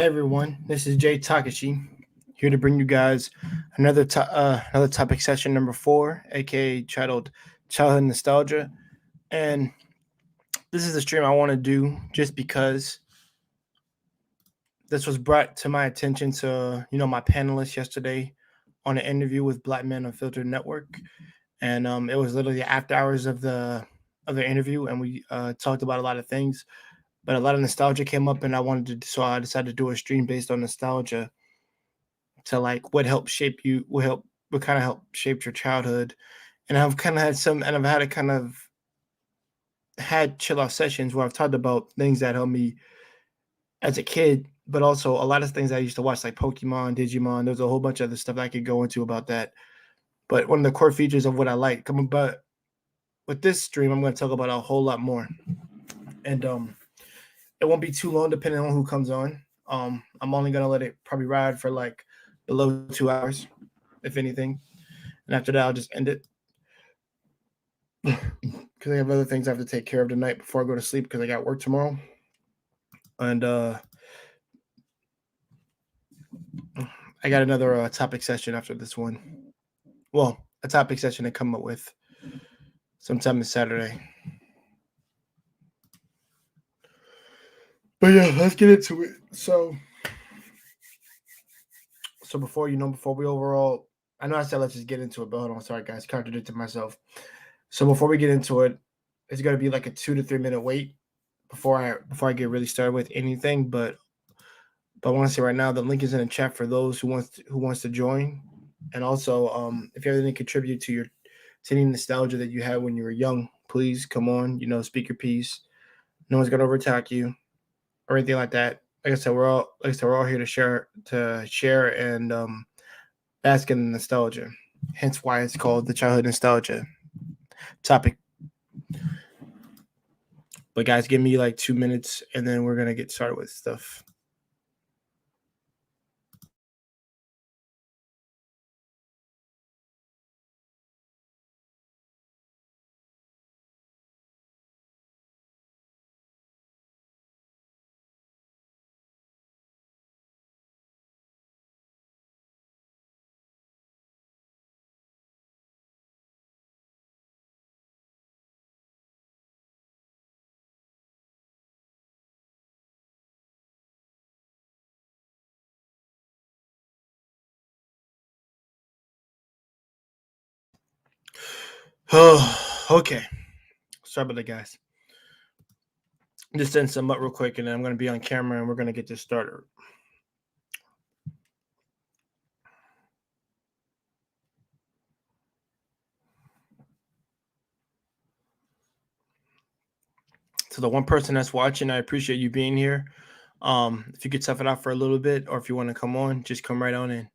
Hey everyone, this is Jay Takashi here to bring you guys another topic session number 4, aka titled Childhood Nostalgia. And this is a stream I want to do just because this was brought to my attention to my panelists yesterday on an interview with Black Men Unfiltered Network, and it was literally the after hours of the interview, and we talked about a lot of things, but a lot of nostalgia came up, and so I decided to do a stream based on nostalgia to like what shape you, what kind of help shaped your childhood. And I've had a kind of had chill out sessions where I've talked about things that helped me as a kid, but also a lot of things I used to watch like Pokemon, Digimon. There's a whole bunch of other stuff that I could go into about that. But one of the core features of what I like, but with this stream, I'm going to talk about a whole lot more. And it won't be too long depending on who comes on. I'm only going to let it probably ride for like below 2 hours, if anything. And after that, I'll just end it. Because I have other things I have to take care of tonight before I go to sleep because I got work tomorrow. And I got another topic session after this one. Well, a topic session to come up with sometime this Saturday. But yeah, let's get into it. So before we overall, I know I said let's just get into it, but hold on, sorry guys, contradicted myself. So before we get into it, it's gonna be like a 2 to 3 minute wait before I get really started with anything. But I want to say right now the link is in the chat for those who wants to join, and also if you have anything to contribute to any nostalgia that you had when you were young, please come on. Speak your piece. No one's gonna overtalk you or anything like that. Like I said, we're all here to share and bask in the nostalgia. Hence why it's called the childhood nostalgia topic. But guys, give me like 2 minutes and then we're gonna get started with stuff. Oh, okay. Sorry about that, guys. Just send some up real quick, and then I'm going to be on camera, and we're going to get this started. So the one person that's watching, I appreciate you being here. If you could tough it out for a little bit, or if you want to come on, just come right on in.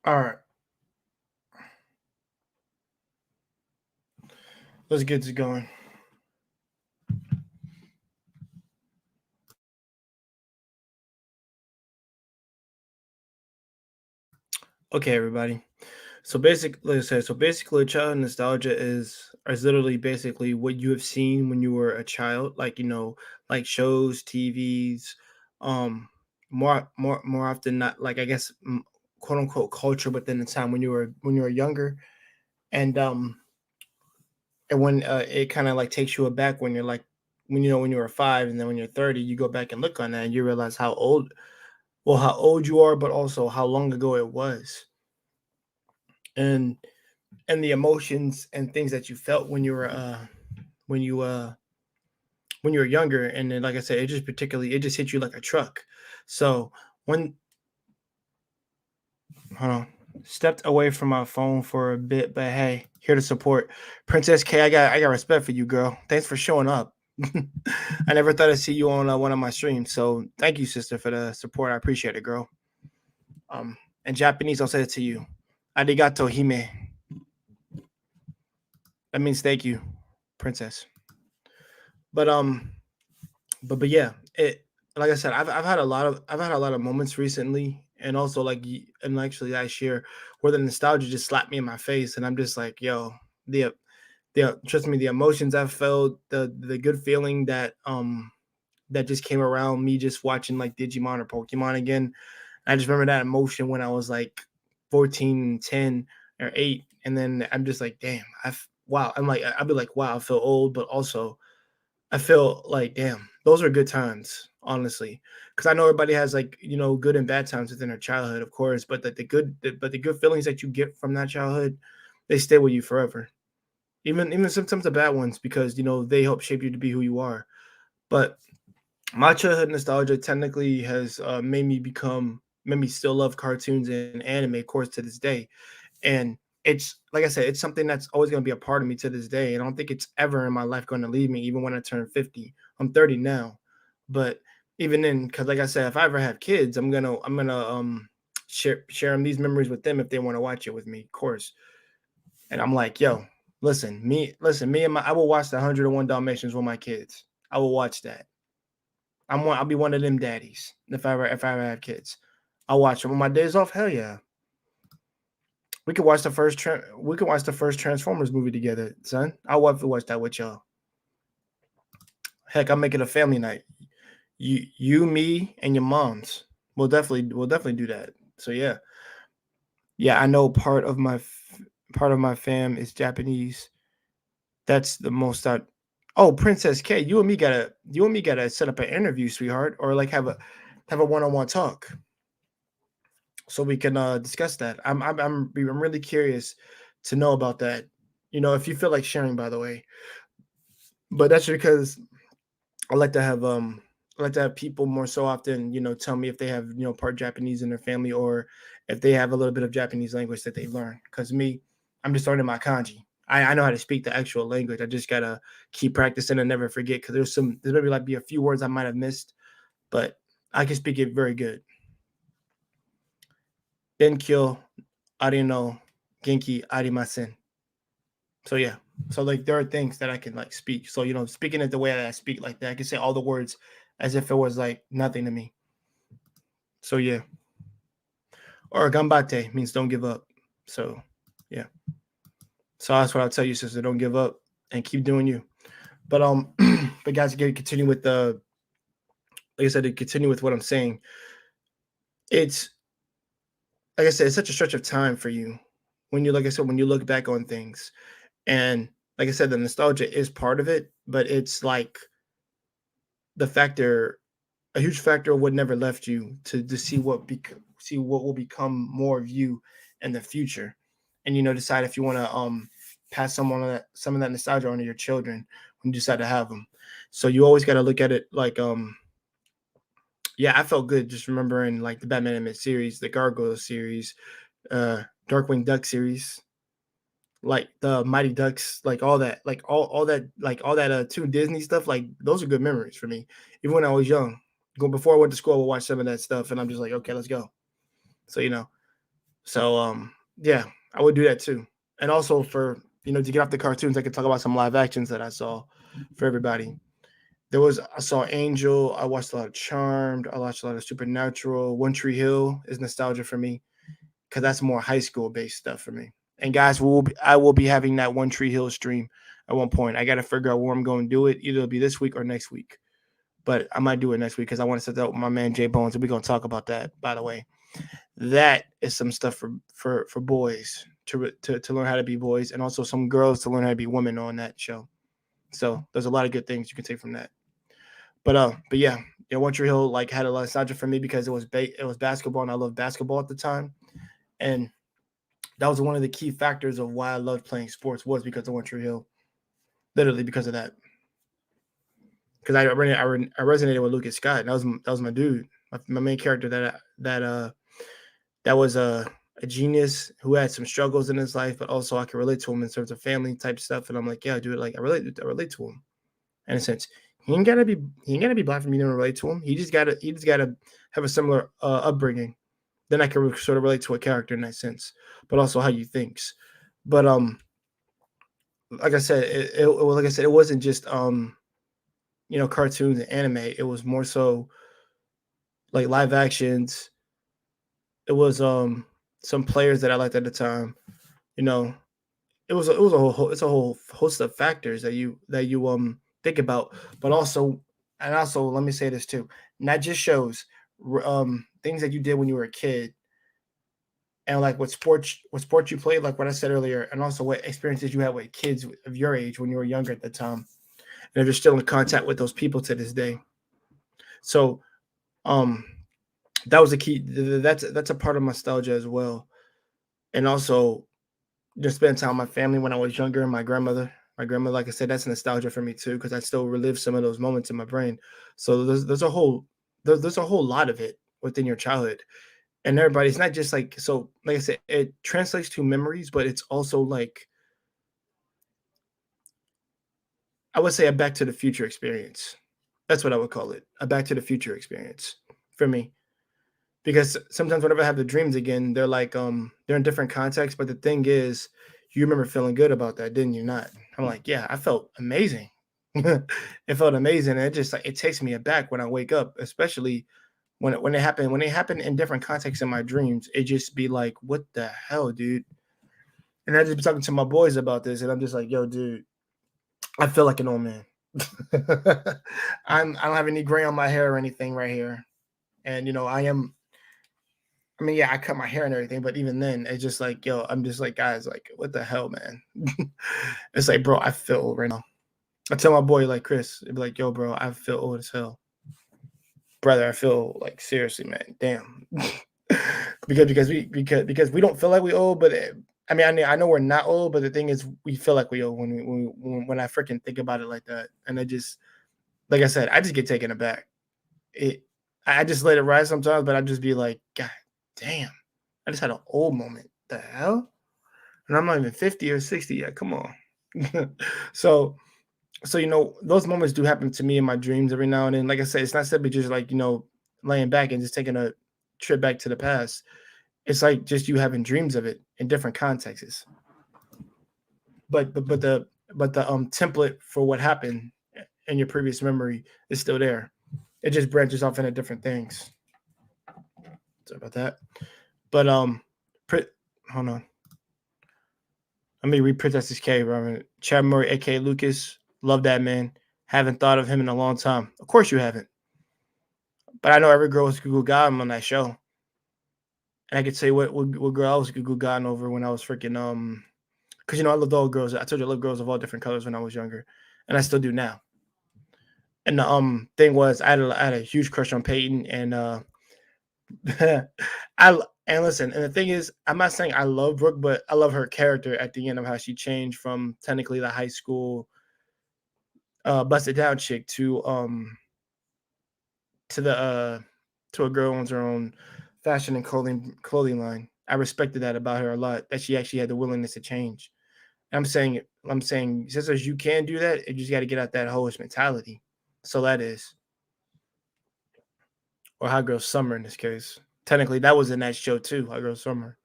All right. Let's get this going. Okay, everybody. So basically, childhood nostalgia is literally basically what you have seen when you were a child, like like shows, TVs, more often not, like I guess quote unquote culture within the time when you were younger, and when it kind of like takes you aback when you're like when you were 5, and then when you're 30, you go back and look on that and you realize how old you are, but also how long ago it was, and the emotions and things that you felt when you were when you when you were younger. And then like I said, it just hit you like a truck. So when hold on, stepped away from my phone for a bit, but hey, here to support Princess K. I got respect for you, girl. Thanks for showing up. I never thought I'd see you on one of my streams. So thank you, sister, for the support. I appreciate it, girl. Um, in Japanese, I'll say it to you. Arigato hime. That means thank you, princess. But but yeah, it like I said, I've had a lot of moments recently, and also and actually last year where the nostalgia just slapped me in my face, and I'm just like, yo, the trust me, the emotions I felt, the good feeling that just came around me just watching like Digimon or Pokemon again. I just remember that emotion when I was like 14, 10, or 8. And then I'm just like, damn, wow. I'm like, I'd be like, wow, I feel old, but also I feel like, damn, those are good times, honestly. Because I know everybody has like, good and bad times within their childhood, of course, but but the good feelings that you get from that childhood, they stay with you forever. Even sometimes the bad ones, because they help shape you to be who you are. But my childhood nostalgia technically has made me still love cartoons and anime, of course, to this day. And it's like I said, it's something that's always going to be a part of me to this day. And I don't think it's ever in my life going to leave me, even when I turn 50. I'm 30 now, but even then, because like I said, if I ever have kids, I'm gonna share them these memories with them if they want to watch it with me, of course. And I'm like, yo, me and my I will watch the 101 Dalmatians with my kids. I will watch that. I'll be one of them daddies if I ever have kids. I'll watch them on my days off. Hell yeah, we can watch the first Transformers movie together, son. I'll watch that with y'all. Heck, I'll make it a family night. Me, and your moms. We'll definitely do that. So yeah, yeah. I know part of my fam is Japanese. That's the most I. Oh, Princess K, you and me gotta set up an interview, sweetheart, or like have a one on one talk so we can discuss that. I'm really curious to know about that. If you feel like sharing, by the way. But that's because I like to have people more so often, tell me if they have part Japanese in their family, or if they have a little bit of Japanese language that they learn. Because me, I'm just learning my kanji. I know how to speak the actual language. I just gotta keep practicing and never forget. Because there's maybe like be a few words I might have missed, but I can speak it very good. Benkyo arino genki arimasen. So yeah. So like there are things that I can like speak. So speaking it the way that I speak like that, I can say all the words as if it was like nothing to me. So yeah. Or gambate means don't give up. So yeah. So that's what I'll tell you, sister. Don't give up and keep doing you. But but guys, again, continue with the like I said, to continue with what I'm saying. It's like I said, it's such a stretch of time for you when you like I said, when you look back on things. And like I said, the nostalgia is part of it, but it's like the factor a huge factor of what never left you to see what will become more of you in the future, and decide if you want to pass some of that nostalgia on to your children when you decide to have them. So you always got to look at it like yeah, I felt good just remembering like the Batman animated series, the Gargoyle series, Darkwing Duck series, like the Mighty Ducks, like all that, all that Toon Disney stuff. Like those are good memories for me. Even when I was young, going before I went to school, I would watch some of that stuff, and I'm just like, okay, let's go. So yeah, I would do that too. And also for to get off the cartoons, I could talk about some live actions that I saw for everybody. I saw Angel. I watched a lot of Charmed. I watched a lot of Supernatural. One Tree Hill is nostalgia for me because that's more high school based stuff for me. And guys, I will be having that One Tree Hill stream at one point. I got to figure out where I'm going to do it. Either it'll be this week or next week, but I might do it next week because I want to set that up with my man Jay Bones, and we're gonna talk about that. By the way, that is some stuff for boys to learn how to be boys, and also some girls to learn how to be women on that show. So there's a lot of good things you can take from that. But yeah, One Tree Hill like had a lot of nostalgia for me because it was basketball, and I loved basketball at the time, and that was one of the key factors of why I loved playing sports was because of One Tree Hill. Literally because of that. Because I resonated with Lucas Scott. And that was my dude, my main character that was a genius who had some struggles in his life, but also I could relate to him in terms of family type stuff. And I'm like, yeah, dude, like I relate to him in a sense. he ain't gotta be black for me to relate to him. He just gotta have a similar upbringing. Then I can sort of relate to a character in that sense, but also how you thinks. But like I said, like I said, it wasn't just cartoons and anime. It was more so like live actions. It was some players that I liked at the time. You know, it was a whole it's a whole host of factors that you think about, but also and also let me say this too, not just shows, things that you did when you were a kid, and like what sports you played, like what I said earlier, and also what experiences you had with kids of your age when you were younger at the time, and if you're still in contact with those people to this day. So um that was a key. That's a part of nostalgia as well, and also just spend time with my family when I was younger, and my grandmother, like I said, that's nostalgia for me too, because I still relive some of those moments in my brain. So there's a whole lot of it within your childhood, and everybody. It's not just like so. Like I said, it translates to memories, but it's also like I would say a Back to the Future experience. That's what I would call it, a Back to the Future experience for me. Because sometimes whenever I have the dreams again, they're in different contexts, but the thing is, you remember feeling good about that, didn't you not? I'm like, yeah, I felt amazing. It felt amazing. And it just like it takes me aback when I wake up, especially when they happen in different contexts in my dreams. It just be like, what the hell, dude? And I just be talking to my boys about this, and I'm just like, yo, dude, I feel like an old man. I don't have any gray on my hair or anything right here. And I mean, yeah, I cut my hair and everything, but even then, it's just like, yo, I'm just like, guys, like, what the hell, man? It's like, bro, I feel old right now. I tell my boy, like Chris, it'd be like, yo, bro, I feel old as hell, brother. I feel like seriously, man, damn. Because we don't feel like we old, but I know we're not old, but the thing is, we feel like we old when I freaking think about it like that, and I just, like I said, I just get taken aback. It, I just let it rise sometimes, but I just be like, God damn, I just had an old moment. The hell? And I'm not even 50 or 60 yet. Come on. so those moments do happen to me in my dreams every now and then. Like I said, it's not simply just like, laying back and just taking a trip back to the past. It's like just you having dreams of it in different contexts. But the template for what happened in your previous memory is still there. It just branches off into different things. Sorry about that. But hold on. Let me read Princess K, Robert. Chad Murray, aka Lucas. Love that man. Haven't thought of him in a long time. Of course you haven't. But I know every girl was Google God on that show. And I could say what girl I was Google God over when I was freaking because I loved all girls. I told you I love girls of all different colors when I was younger. And I still do now. And the thing was I had a huge crush on Peyton, and and listen, and the thing is, I'm not saying I love Brooke, but I love her character at the end of how she changed from technically the high school busted down chick to the to a girl who owns her own fashion and clothing line. I respected that about her a lot, that she actually had the willingness to change. I'm saying, sisters, you can do that. You just got to get out that hoish mentality. So that is, or Hot Girl Summer in this case. Technically, that was in that show too, Hot Girl Summer.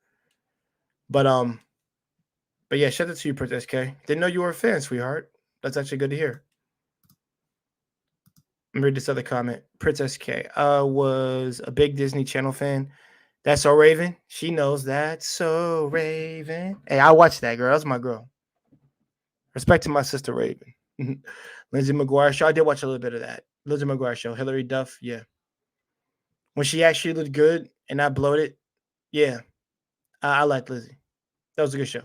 But but yeah, shout out to you, Princess K. Didn't know you were a fan, sweetheart. That's actually good to hear. Let me read this other comment. Princess K was a big Disney Channel fan. That's so Raven. She knows that. So Raven. Hey, I watched that girl. That's my girl. Respect to my sister Raven. Lindsay McGuire show. I did watch a little bit of that. Lindsay McGuire show. Hillary Duff. Yeah. When she actually looked good and not bloated. Yeah. I like Lizzie. That was a good show.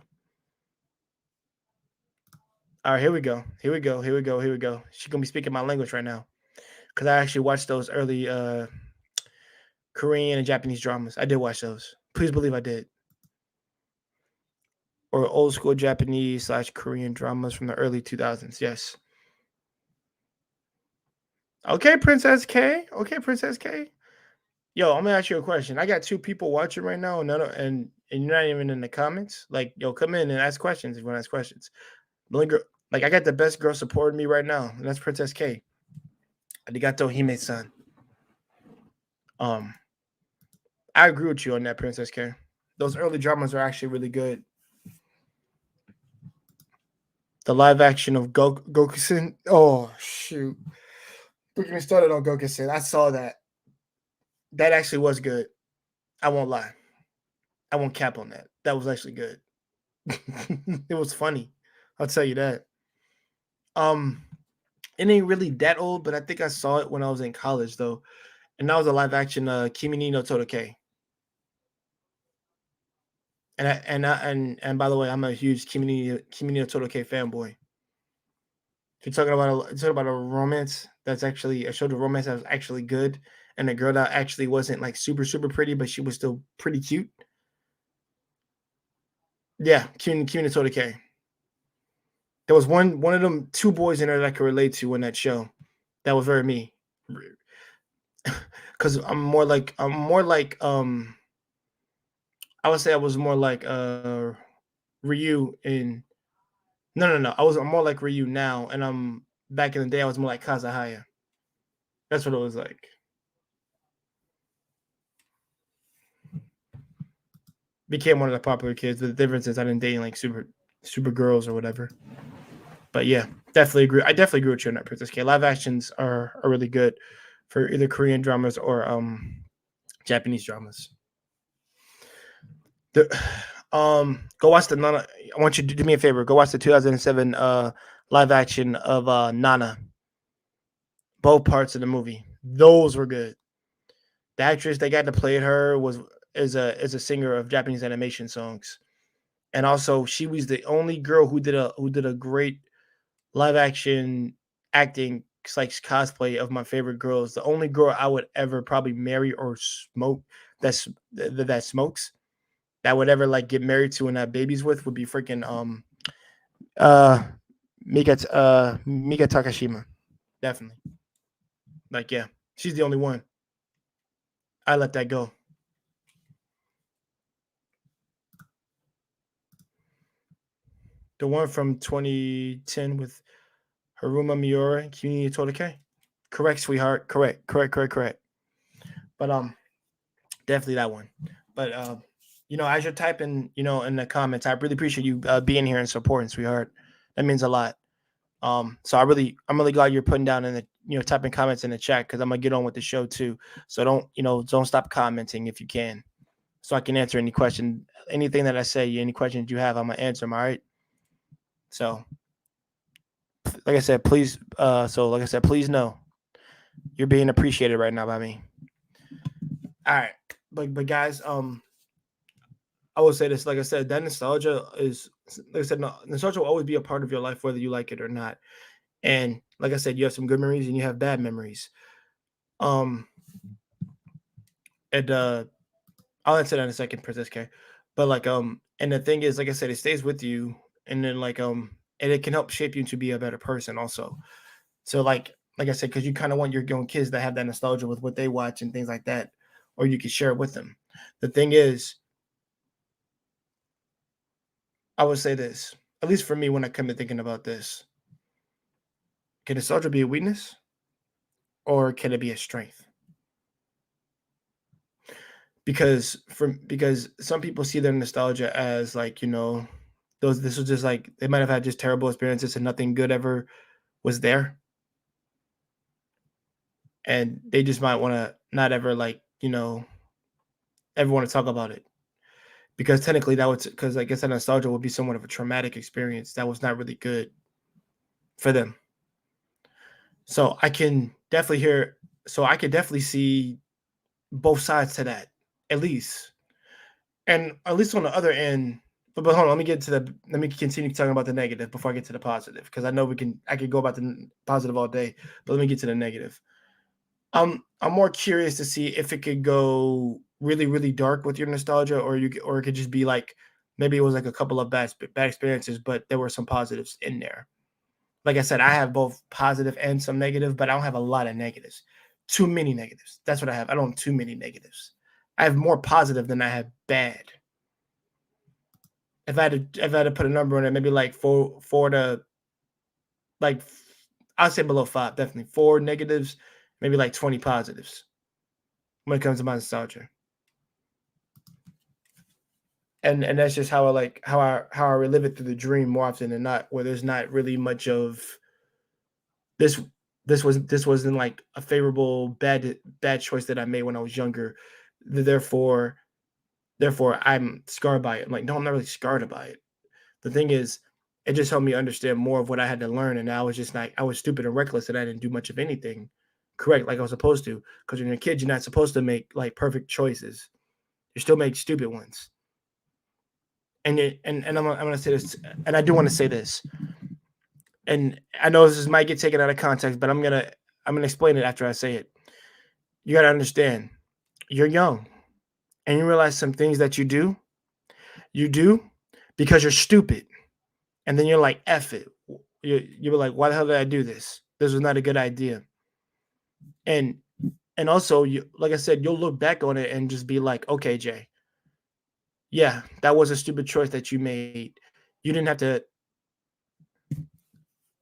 All right, here we go. Here we go. Here we go. Here we go. She's gonna be speaking my language right now. Because I actually watched those early Korean and Japanese dramas. I did watch those. Please believe I did. Or old school Japanese / Korean dramas from the early 2000s. Yes. Okay, Princess K. Okay, Princess K. Yo, I'm gonna ask you a question. I got two people watching right now, and you're not even in the comments. Like, yo, come in and ask questions if you want to ask questions. The only girl, like, I got the best girl supporting me right now, and that's Princess K. Arigato Hime-san. Um, I agree with you on that, Princess K. Those early dramas are actually really good. The live action of Gokusen. Oh shoot! Don't get me started on Gokusen. I saw that. That actually was good. I won't lie. I won't cap on that. That was actually good. It was funny. I'll tell you that. Um, it ain't really that old, but I think I saw it when I was in college though, and that was a live action Kimi ni no Todoke. And by the way, I'm a huge Kimi ni no Todoke fanboy. If you're talking about a romance that's actually a show of romance that was actually good, and a girl that actually wasn't like super pretty, but she was still pretty cute. Yeah, Kimi ni Todoke. There was one of them two boys in there that I could relate to in that show. That was very me. Because I would say I was more like Ryu in no. I'm more like Ryu now, and I'm back in the day I was more like Kazahaya. That's what it was like. Became one of the popular kids. But the difference is I didn't date like super girls or whatever. But yeah, definitely agree. I definitely agree with you on that, Princess K. Live actions are really good for either Korean dramas or Japanese dramas. The go watch the Nana. I want you to do me a favor. Go watch the 2007 live action of Nana. Both parts of the movie. Those were good. The actress they got to play her is a singer of Japanese animation songs. And also she was the only girl who did a great live action acting like cosplay of my favorite girls. The only girl I would ever probably marry or smoke that smokes that would ever like get married to and have babies with would be freaking uh Mika Takashima. Definitely. Like yeah, she's the only one. I let that go. The one from 2010 with Haruma Miura and Kimi Todake. Correct, sweetheart. Correct. But definitely that one. But as you're typing, in the comments, I really appreciate you being here and supporting, sweetheart. That means a lot. So I'm really glad you're putting down in the typing comments in the chat because I'm gonna get on with the show too. So don't stop commenting if you can, so I can answer any question, anything that I say, any questions you have, I'm gonna answer them. All right. So like I said, please know you're being appreciated right now by me. All right, but guys, I will say this, like I said, that nostalgia is, like I said, nostalgia will always be a part of your life, whether you like it or not. And like I said, you have some good memories and you have bad memories. Um, and I'll answer that in a second, Princess K. But like, and the thing is, like I said, it stays with you, and then like, and it can help shape you to be a better person, also. So like I said, because you kind of want your young kids to have that nostalgia with what they watch and things like that, or you can share it with them. The thing is, I would say this, at least for me, when I come to thinking about this, can nostalgia be a weakness or can it be a strength? Because some people see their nostalgia as like, those this was just like they might have had just terrible experiences and nothing good ever was there. And they just might want to not ever like, ever want to talk about it. Because technically that would because I guess that nostalgia would be somewhat of a traumatic experience that was not really good for them. So I can definitely see both sides to that, at least. And at least on the other end, but hold on, let me continue talking about the negative before I get to the positive, because I know I could go about the positive all day, but let me get to the negative. I'm more curious to see if it could go really dark with your nostalgia, or it could just be like maybe it was like a couple of bad experiences, but there were some positives in there. Like I said, I have both positive and some negative, but I don't have a lot of negatives. Too many negatives. That's what I have. I don't have too many negatives. I have more positive than I have bad. If I had to put a number on it, maybe like four to like I'd say below five, definitely four negatives maybe like 20 positives when it comes to my nostalgia. And that's just how I like how I relive it through the dream more often than not, where there's not really much of this this wasn't like a favorable bad choice that I made when I was younger. Therefore, I'm scarred by it. I'm like, no, I'm not really scarred by it. The thing is, it just helped me understand more of what I had to learn. And I was just like, I was stupid and reckless and I didn't do much of anything correct like I was supposed to. Because when you're a kid, you're not supposed to make like perfect choices. You still make stupid ones. And I'm gonna say this, and I do want to say this, and I know this might get taken out of context, but I'm gonna explain it after I say it. You gotta understand, you're young, and you realize some things that you do because you're stupid, and then you're like, "F it." You were like, "Why the hell did I do this? This was not a good idea." And and also, you like I said, you'll look back on it and just be like, "Okay, Jay, yeah, that was a stupid choice that you made. You didn't have to.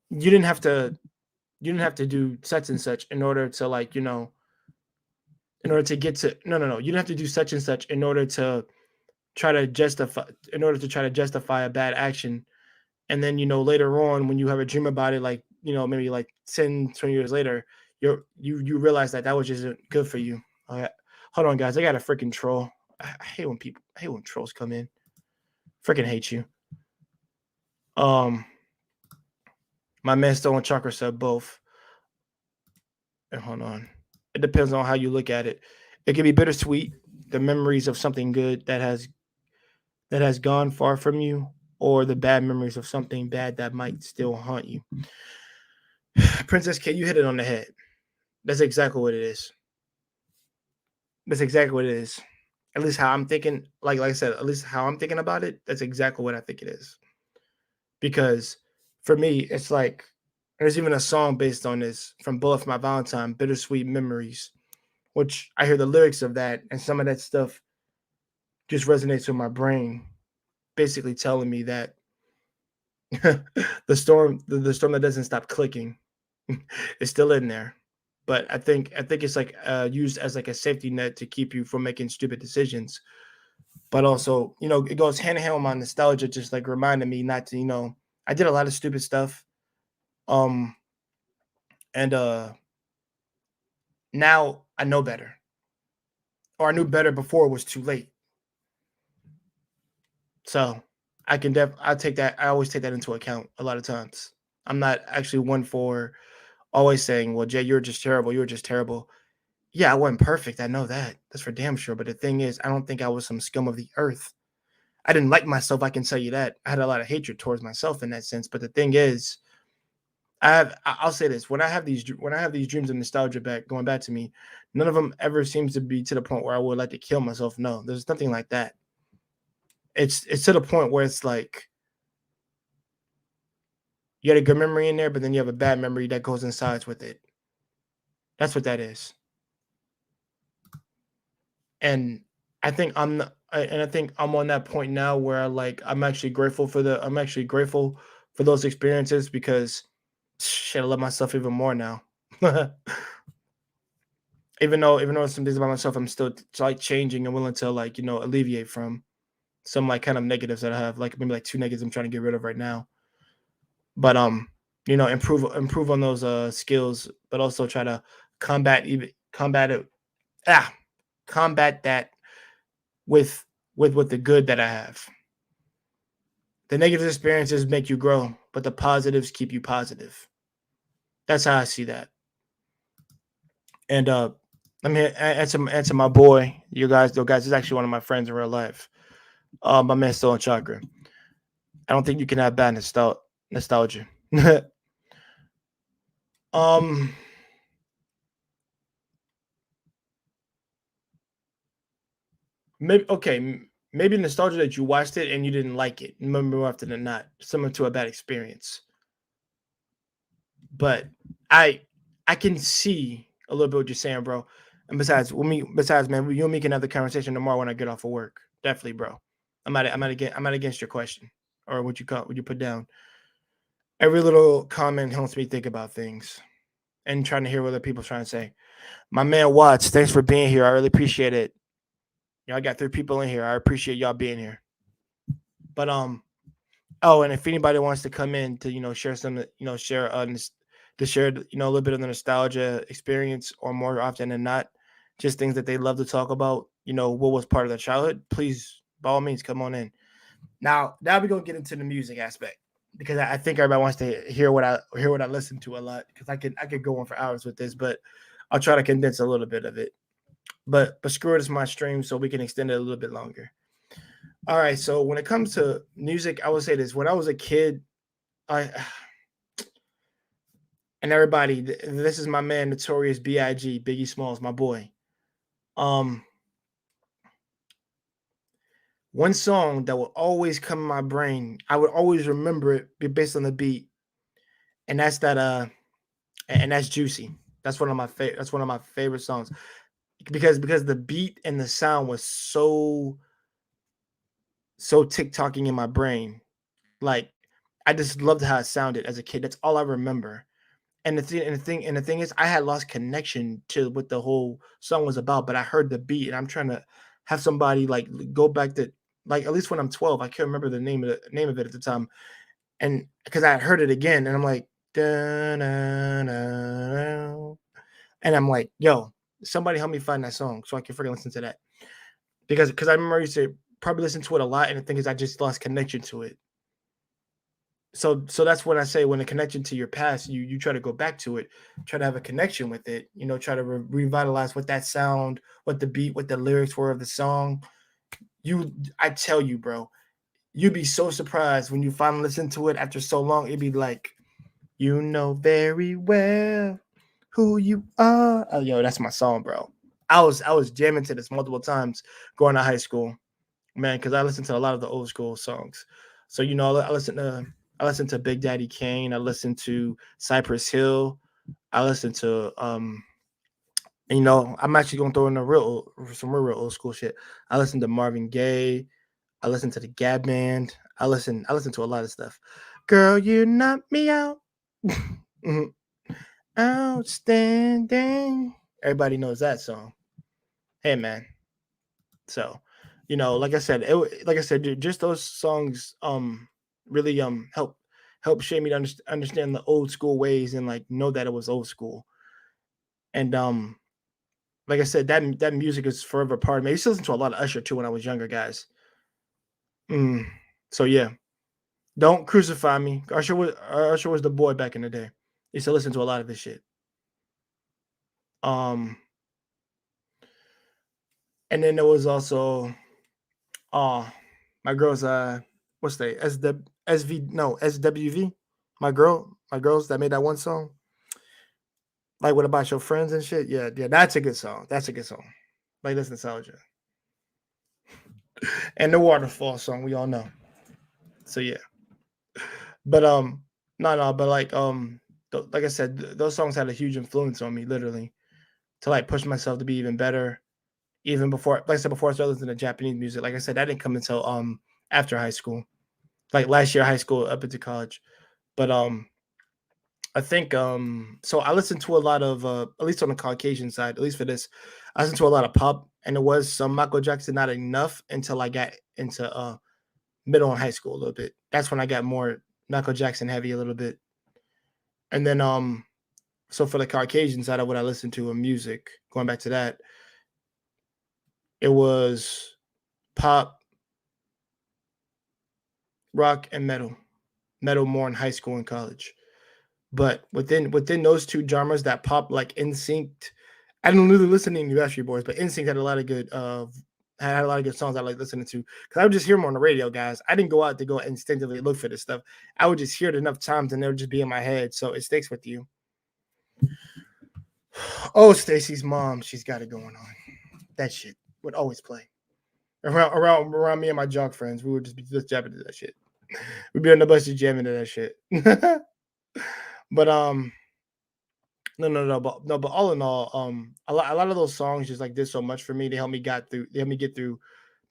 You didn't have to. You didn't have to do such and such in order to like in order to get to no. You didn't have to do such and such in order to try to justify a bad action. And then later on when you have a dream about it, like maybe like 10, 20 years later, you realize that that was just good for you. All right. Hold on, guys. I got a freaking troll. I hate when trolls come in. Freaking hate you. Um, my man Stolen Chakra said both. And hold on. It depends on how you look at it. It can be bittersweet, the memories of something good that has gone far from you, or the bad memories of something bad that might still haunt you. Princess K, you hit it on the head. That's exactly what it is. That's exactly what it is. At least how I'm thinking, like I said, at least how I'm thinking about it, that's exactly what I think it is. Because for me, it's like there's even a song based on this from Bullet for My Valentine, Bittersweet Memories, which I hear the lyrics of that, and some of that stuff just resonates with my brain, basically telling me that the storm that doesn't stop clicking is still in there. But I think it's like used as like a safety net to keep you from making stupid decisions. But also, it goes hand in hand with my nostalgia, just like reminding me not to, I did a lot of stupid stuff. Um, and Now I know better, or I knew better before it was too late. So I take that. I always take that into account a lot of times. I'm not actually one for always saying, "Well, Jay, you're just terrible. You were just terrible." Yeah, I wasn't perfect. I know that. That's for damn sure. But the thing is, I don't think I was some scum of the earth. I didn't like myself. I can tell you that. I had a lot of hatred towards myself in that sense. But the thing is, I'll say this: when I have these dreams of nostalgia going back to me, none of them ever seems to be to the point where I would like to kill myself. No, there's nothing like that. It's to the point where it's like you had a good memory in there, but then you have a bad memory that goes inside with it. That's what that is. And I think I'm on that point now where I'm actually grateful for those experiences because shit, I love myself even more now. Even though some things about myself I'm still like changing and willing to like, alleviate from some like kind of negatives that I have, like maybe like two negatives I'm trying to get rid of right now. But improve on those skills, but also try to combat it ah combat that with with the good that I have. The negative experiences make you grow, but the positives keep you positive. That's how I see that. And let me answer my boy. You guys is actually one of my friends in real life. My man still in chakra. I don't think you can have bad nostalgia. um, maybe okay. Maybe nostalgia that you watched it and you didn't like it. Remember more often than not, similar to a bad experience. But I I can see a little bit what you're saying, bro. And besides, man, you and me can have the conversation tomorrow when I get off of work. Definitely, bro. I'm not against your question or what you put down. Every little comment helps me think about things and trying to hear what other people's trying to say. My man Watts, thanks for being here. I really appreciate it. Y'all got 3 people in here. I appreciate y'all being here. But oh, and if anybody wants to come in to share some share to share a little bit of the nostalgia experience, or more often than not, just things that they love to talk about. What was part of their childhood. Please, by all means, come on in. Now we're gonna get into the music aspect, because I think everybody wants to hear what I listen to a lot, because I could go on for hours with this, but I'll try to condense a little bit of it. But screw it, it's my stream, so we can extend it a little bit longer. All right, so when it comes to music, I would say this: when I was a kid, I and everybody, this is my man, Notorious B.I.G. Biggie Smalls, my boy. Um, One song that will always come in my brain, I would always remember it, based on the beat, and that's Juicy. That's one of my favorite. That's one of my favorite songs, because the beat and the sound was so tick-tocking in my brain. Like, I just loved how it sounded as a kid. That's all I remember. And the thing is, I had lost connection to what the whole song was about, but I heard the beat, and I'm trying to have somebody like go back to, like, at least when I'm 12, I can't remember the name of it at the time, and because I had heard it again, and I'm like, "Da-na-na-na," and I'm like, yo, somebody help me find that song so I can freaking listen to that, because I remember I used to probably listen to it a lot, and the thing is, I just lost connection to it. So that's when I say, when a connection to your past, you try to go back to it, try to have a connection with it, try to revitalize what that sound, what the beat, what the lyrics were of the song. I tell you, bro, you'd be so surprised when you finally listen to it after so long. It'd be like, you know very well who you are. Oh, yo, that's my song, bro. I was jamming to this multiple times going to high school, man, because I listened to a lot of the old school songs. So I listened to Big Daddy Kane. I listened to Cypress Hill. I listened to I'm actually gonna throw in some real old school shit. I listened to Marvin Gaye. I listened to the Gab Band. I listened to a lot of stuff. Girl, you knock me out. Mhm. Outstanding. Everybody knows that song. Hey, man. So, like I said, just those songs really help shape me to understand the old school ways, and like know that it was old school. And like I said, that music is forever part of me. I used to listen to a lot of Usher too when I was younger, guys. Mm. So yeah, don't crucify me. Usher was the boy back in the day. I used to listen to a lot of his shit. Um, and then there was also uh my girl's what's they SW no SWV. My girls that made that one song. Like, what about your friends and shit? Yeah, yeah, that's a good song. That's a good song. Like, that's nostalgia. And the waterfall song, we all know. So yeah. But no, but like like I said, those songs had a huge influence on me, literally, to like push myself to be even better. Even before, like I said, before I started listening to Japanese music, like I said, that didn't come until after high school, like last year, high school up into college. But I think so I listened to a lot of at least on the Caucasian side, at least for this, I listened to a lot of pop, and there was some Michael Jackson, not enough until I got into middle and high school a little bit. That's when I got more Michael Jackson heavy a little bit. And then so for the Caucasian side of what I listened to in music, going back to that, it was pop, rock, and metal. Metal more in high school and college. But within those two genres, that pop, like NSYNC, I didn't really listen to any Backstreet Boys, but NSYNC had a lot of good had a lot of good songs I like listening to, because I would just hear them on the radio, guys. I didn't go out to go instinctively look for this stuff. I would just hear it enough times, and they would just be in my head, so it sticks with you. Oh, Stacy's mom, she's got it going on. That shit would always play around me and my jock friends. We would just be just jamming to that shit. We'd be on the bus just jamming to that shit. But no, but all in all, a lot of those songs just like did so much for me. They helped me get through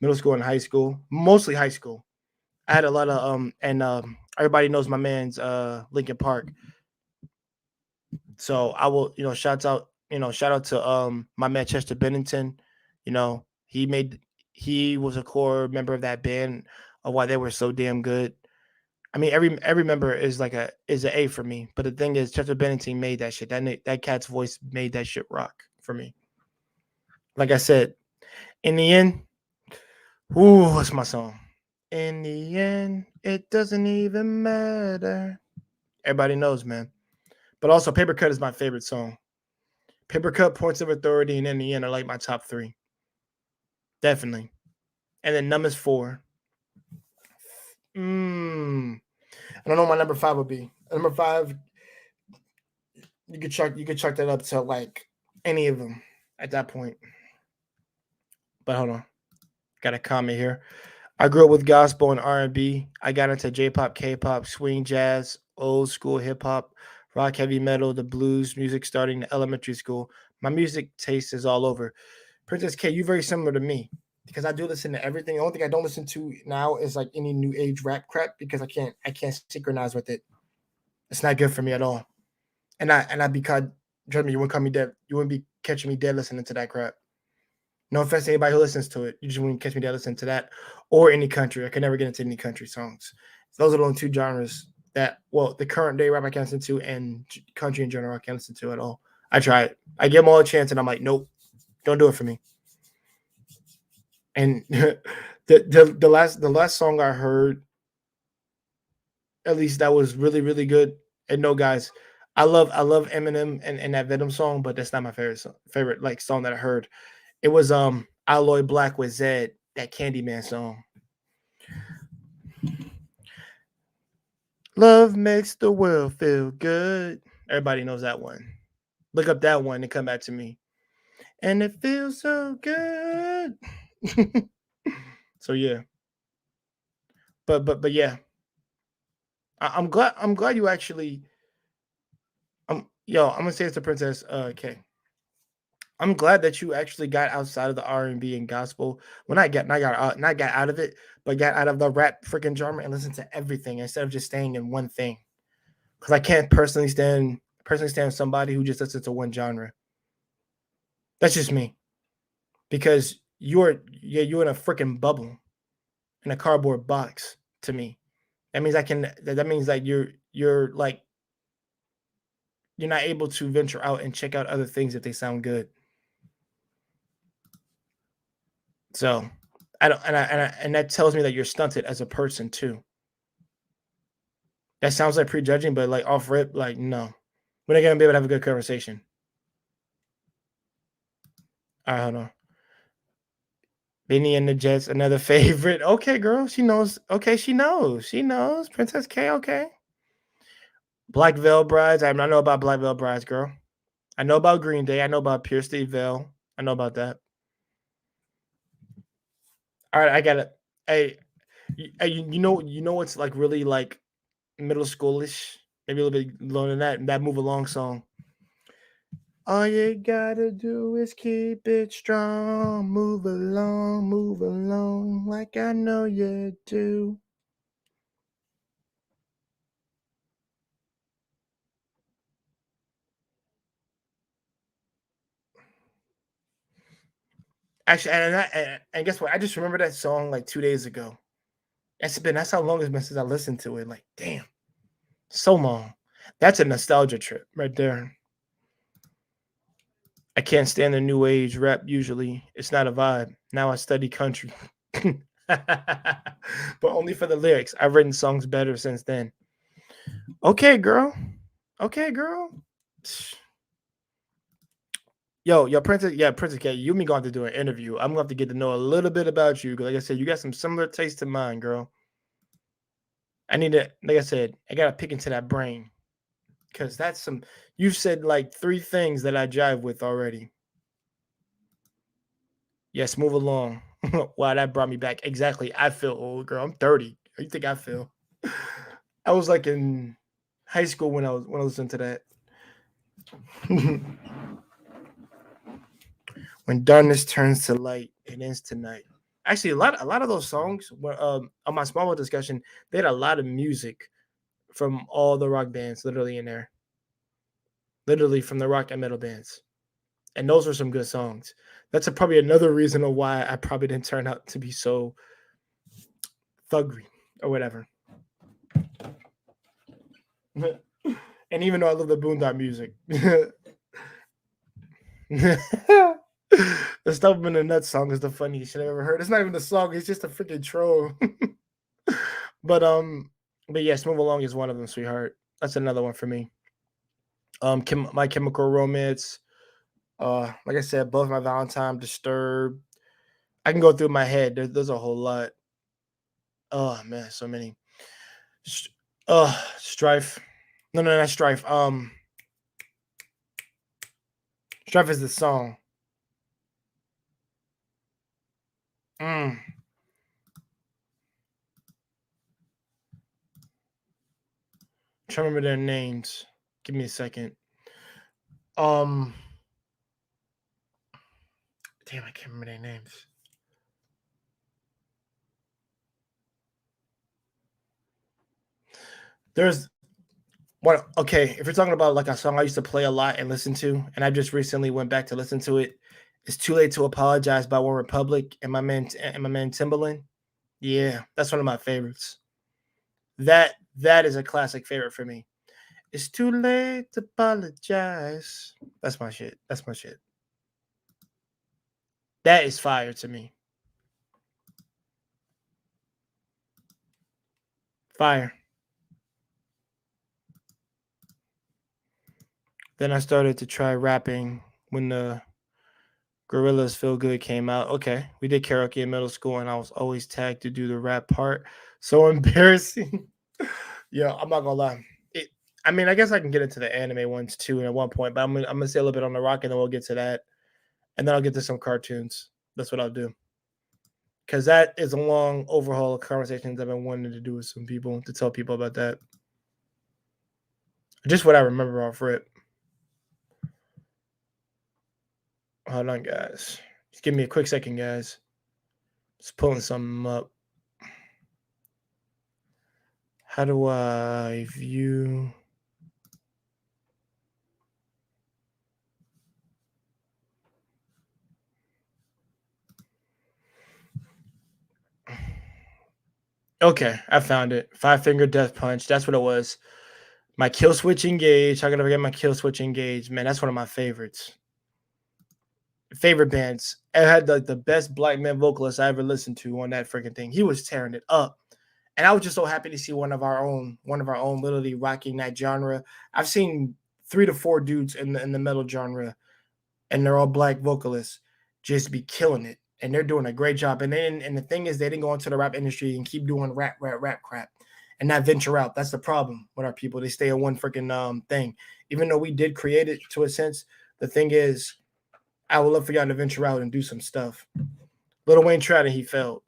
middle school and high school, mostly high school. I had a lot of and everybody knows my man's Linkin Park. So I will, shouts out shout out to my man Chester Bennington. You know, he was a core member of that band of why they were so damn good. I mean, every member is like an A for me. But the thing is, Chester Bennington made that shit. That cat's voice made that shit rock for me. Like I said, in the end, ooh, what's my song? In the end, it doesn't even matter. Everybody knows, man. But also, Paper Cut is my favorite song. Paper Cut, Points of Authority, and In the End are like my top three. Definitely. And then number four. I don't know what my number five would be. Number five, you could chalk that up to like any of them at that point. But hold on, got a comment here. I grew up with gospel and R&B. I got into J-pop, K-pop, swing jazz, old school hip hop, rock, heavy metal, the blues music starting in elementary school. My music taste is all over. Princess K, you very similar to me because I do listen to everything. The only thing I don't listen to now is like any new age rap crap because I can't synchronize with it. It's not good for me at all. And I because trust me, you wouldn't call me dead. You wouldn't be catching me dead listening to that crap. No offense to anybody who listens to it. You just wouldn't catch me dead listening to that or any country. I could never get into any country songs. Those are the only two genres that, well, the current day rap I can listen to and country in general I can't listen to at all. I try it. I give them all a chance and I'm like, nope, don't do it for me. And the last song I heard, at least that was really really good. And no, guys, I love Eminem and that Venom song, but that's not my favorite like song that I heard. It was Alloy Black with Zed, that Candyman song. Love makes the world feel good. Everybody knows that one. Look up that one and come back to me. And it feels so good. So yeah, but yeah, I'm glad you actually. I'm gonna say it's the Princess K. I'm glad that you actually got outside of the R&B and gospel. Well, not got out of it, but got out of the rap freaking genre and listened to everything instead of just staying in one thing. Because I can't personally stand somebody who just listens to one genre. That's just me. Because you're in a freaking bubble in a cardboard box to me. That means that you're like you're not able to venture out and check out other things if they sound good. So I don't, and that tells me that you're stunted as a person too. That sounds like prejudging, but like off rip, like no, we're not gonna be able to have a good conversation. All right, hold on. Benny and the Jets, another favorite. Okay, girl, she knows. Okay, she knows. She knows. Princess K. Okay. Black Veil Brides. I know about Black Veil Brides, girl. I know about Green Day. I know about Pierce the Veil. I know about that. All right, I got it. Hey, you know what's like really like middle schoolish, maybe a little bit lower than that Move Along song. All you gotta do is keep it strong, move along, like I know you do. Actually, and guess what? I just remember that song like 2 days ago. That's how long it's been since I listened to it. Like, damn, so long. That's a nostalgia trip right there. I can't stand the new age rap usually. It's not a vibe. Now I study country. But only for the lyrics. I've written songs better since then. Okay, girl. Okay, girl. Yo, Princess, yeah, Princess K, you and me going to do an interview. I'm going to have to get to know a little bit about you. 'Cause like I said, you got some similar taste to mine, girl. I need to, like I said, I got to pick into that brain. Because you've said like three things that I jive with already. Yes, move along. Wow, that brought me back. Exactly. I feel old, girl. I'm 30. How you think I feel? I was like in high school when I listened to that. When darkness turns to light, it ends tonight. Actually, a lot of those songs were on my small world discussion. They had a lot of music from all the rock bands, literally in there, literally from the rock and metal bands. And those were some good songs. That's probably another reason of why I probably didn't turn out to be so thuggery or whatever. And even though I love the Boondock music, the Stuff in the Nuts song is the funniest shit I've ever heard. It's not even the song; it's just a freaking troll. but but yes, Move Along is one of them, sweetheart. That's another one for me. My Chemical Romance. Like I said, both my Valentine, Disturbed. I can go through my head. There's a whole lot. Oh man, so many. Strife. No, not Strife. Strife is the song. Mm. Trying to remember their names. Give me a second. Damn, I can't remember their names. There's what? Okay, if you're talking about like a song I used to play a lot and listen to, and I just recently went back to listen to it. It's Too Late to Apologize by One Republic and my man Timbaland. Yeah, that's one of my favorites. That is a classic favorite for me. It's too late to apologize. That's my shit. That's my shit. That is fire to me. Fire. Then I started to try rapping when the Gorillas Feel Good came out. Okay, we did karaoke in middle school, and I was always tagged to do the rap part. So embarrassing. Yeah, I'm not gonna lie. I mean, I guess I can get into the anime ones too at one point, but I'm gonna say a little bit on the rock, and then we'll get to that, and then I'll get to some cartoons. That's what I'll do. Because that is a long overhaul of conversations I've been wanting to do with some people to tell people about that. Just what I remember off rip. Hold on, guys. Just give me a quick second, guys. Just pulling something up. How do I view? Okay, I found it. Five Finger Death Punch. That's what it was. My Kill Switch Engage. How can I forget my Kill Switch Engage? Man, that's one of my favorites. Favorite bands. It had the best black man vocalist I ever listened to on that freaking thing. He was tearing it up. And I was just so happy to see one of our own, literally rocking that genre. I've seen 3 to 4 dudes in the metal genre, and they're all black vocalists, just be killing it, and they're doing a great job. And the thing is, they didn't go into the rap industry and keep doing rap crap, and not venture out. That's the problem with our people. They stay in one freaking thing. Even though we did create it to a sense, the thing is, I would love for y'all to venture out and do some stuff. Lil Wayne tried and he failed.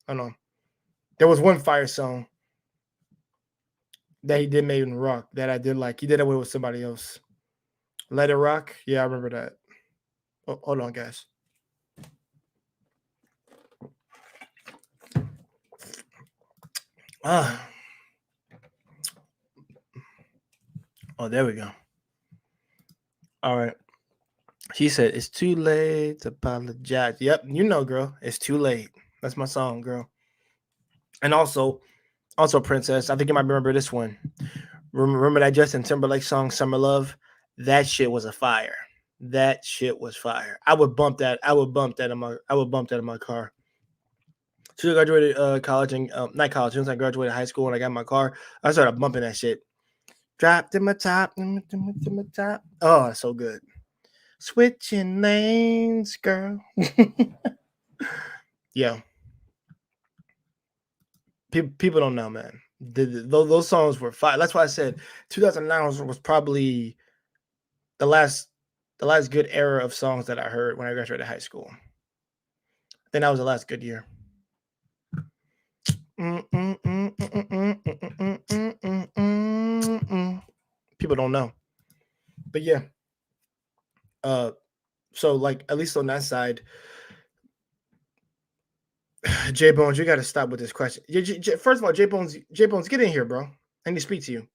I don't know. There was one fire song that he did made in rock that I did like. He did it with somebody else. Let It Rock. Yeah, I remember that. Oh, hold on, guys. Ah. Oh, there we go. All right. She said, "It's too late to apologize." Yep, you know, girl. It's too late. That's my song, girl. And also, Princess. I think you might remember this one. Remember that Justin Timberlake song, "Summer Love"? That shit was a fire. That shit was fire. I would bump that. I would bump that in my car. So I graduated college and not college. Since I graduated high school and I got my car, I started bumping that shit. Dropped in my top, to my top. Oh, it's so good. Switching lanes, girl. Yeah. People don't know, man. Those songs were fire. That's why I said 2009 was probably the last good era of songs that I heard when I graduated high school. Then that was the last good year. People don't know, but yeah. So like at least on that side, J Bones, you got to stop with this question. First of all, J Bones, get in here, bro. I need to speak to you.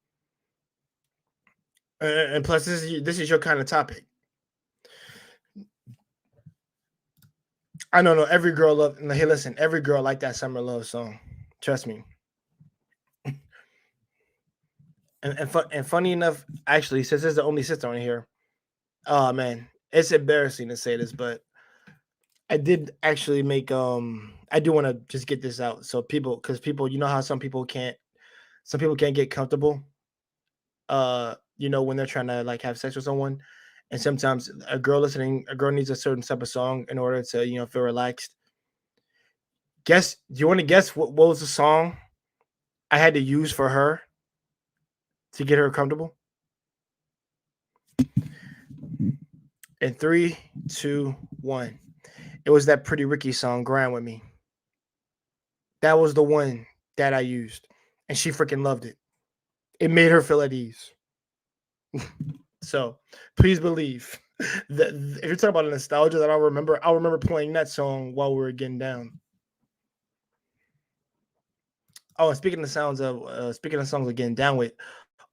And plus, this is your kind of topic. I don't know. Every girl love. Hey, listen. Every girl like that summer love song. Trust me. And funny enough, actually, since there's the only sister on here, oh man, it's embarrassing to say this, but I did actually make I do want to just get this out so people, because people, you know how some people can't get comfortable when they're trying to like have sex with someone, and sometimes a girl needs a certain type of song in order to feel relaxed. Guess Do you want to guess what was the song I had to use for her to get her comfortable? In three, two, one. It was that Pretty Ricky song, "Grind with Me." That was the one that I used, and she freaking loved it. It made her feel at ease. So please believe that if you're talking about nostalgia that I'll remember playing that song while we were getting down. Oh, and speaking of songs of getting down with,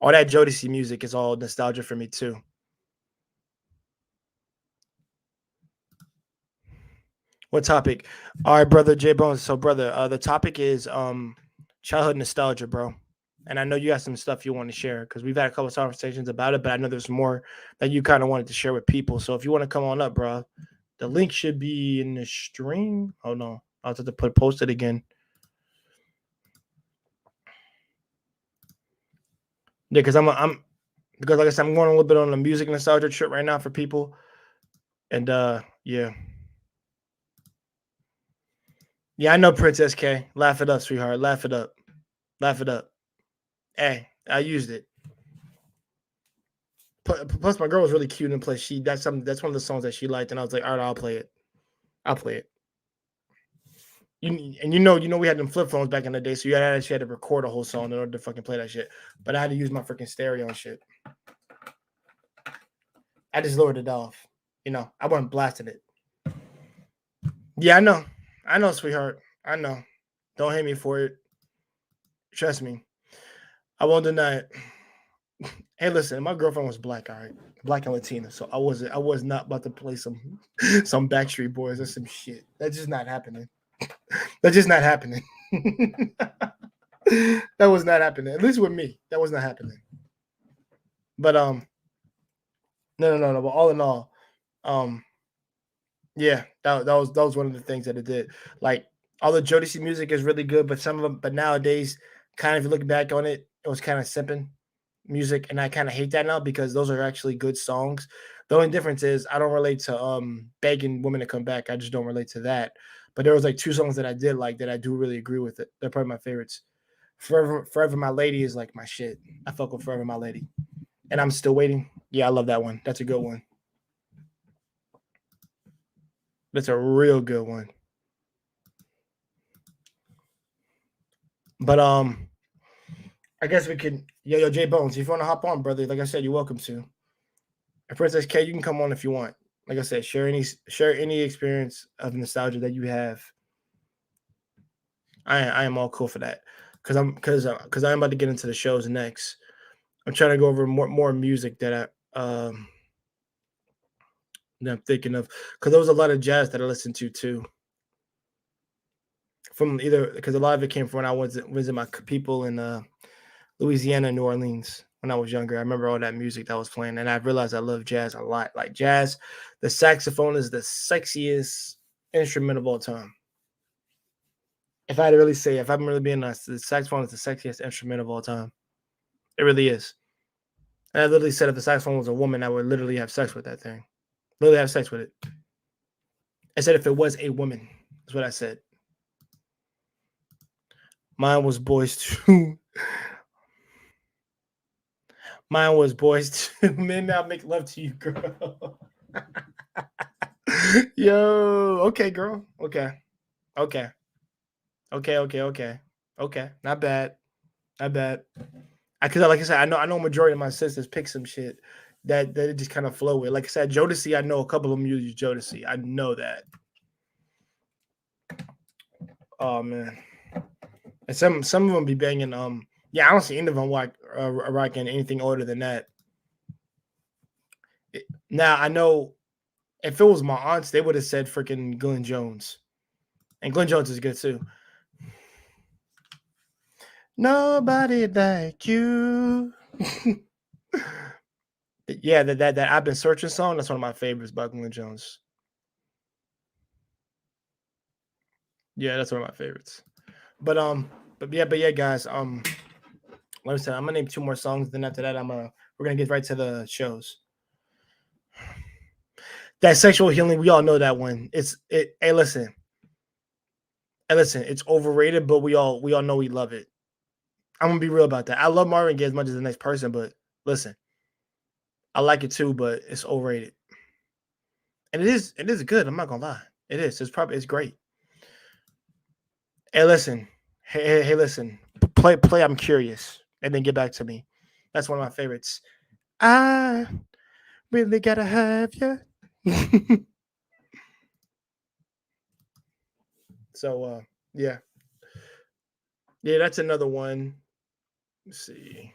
all that Jodeci music is all nostalgia for me too. What topic? All right, brother J Bones. So, brother, the topic is childhood nostalgia, bro. And I know you got some stuff you want to share because we've had a couple of conversations about it, but I know there's more that you kind of wanted to share with people. So, if you want to come on up, bro, the link should be in the stream. Oh no, I'll have to post it again. Yeah, because like I said, I'm going a little bit on a music nostalgia trip right now for people, and yeah. Yeah, I know Princess K. Laugh it up, sweetheart. Laugh it up. Laugh it up. Hey, I used it. Plus, my girl was really cute and plus that's one of the songs that she liked, and I was like, all right, I'll play it. I'll play it. We had them flip phones back in the day, so you actually had to record a whole song in order to fucking play that shit. But I had to use my freaking stereo and shit. I just lowered it off. I wasn't blasting it. Yeah, I know, sweetheart. I know. Don't hate me for it. Trust me. I won't deny it. Hey, listen, my girlfriend was black, all right, black and Latina, so I was not about to play some Backstreet Boys or some shit. That's just not happening. That's just not happening. That was not happening. At least with me, that was not happening. But no. But all in all, um, yeah, that was one of the things that it did. Like all the Jodeci music is really good, but some of them, but nowadays, kind of if you look back on it, it was kind of simping music, and I kind of hate that now because those are actually good songs. The only difference is I don't relate to begging women to come back. I just don't relate to that. But there was like two songs that I did like that I do really agree with it. They're probably my favorites. Forever My Lady is like my shit. I fuck with Forever My Lady. And I'm Still Waiting. Yeah, I love that one. That's a good one. That's a real good one. But I guess we can yo J Bones, if you want to hop on, brother, like I said, you're welcome to. And Princess K, you can come on if you want. Like I said, share any experience of nostalgia that you have. I am all cool for that because I'm about to get into the shows next. I'm trying to go over more music that I'm thinking of because there was a lot of jazz that I listened to too. From either because a lot of it came from when I was visiting my people in Louisiana, New Orleans when I was younger. I remember all that music that was playing, and I realized I love jazz a lot. Like jazz, the saxophone is the sexiest instrument of all time. If I had to really say, if I'm really being honest, the saxophone is the sexiest instrument of all time. It really is. And I literally said if the saxophone was a woman, I would literally have sex with that thing. Literally have sex with it. I said if it was a woman, that's what I said. Mine was boys too. Mine was boys too. Men now make love to you, girl. Yo, okay, girl. Okay. Okay. Okay. Not bad. Not bad. Because like I said, I know a majority of my sisters pick some shit that it just kind of flow with. Like I said, Jodeci, I know a couple of them use Jodeci. I know that. Oh man. And some of them be banging. Yeah, I don't see any of them rocking anything older than that. Now I know If it was my aunts, they would have said freaking Glenn Jones, and Glenn Jones is good too. Nobody like you. Yeah, that I've been searching song. That's one of my favorites by Glenn Jones. Yeah, that's one of my favorites. But but yeah, guys. Like I said, I'm gonna name two more songs. Then after that, we're gonna get right to the shows. That sexual healing, we all know that one. Hey, listen, it's overrated, but we all know we love it. I'm gonna be real about that. I love Marvin Gaye as much as the next person, but listen, I like it too, but it's overrated. And it is good. I'm not gonna lie. It is. It's great. Hey, listen. Hey, listen. Play. I'm curious, and then get back to me. That's one of my favorites. I really gotta have you. So yeah, yeah, that's another one. Let's see.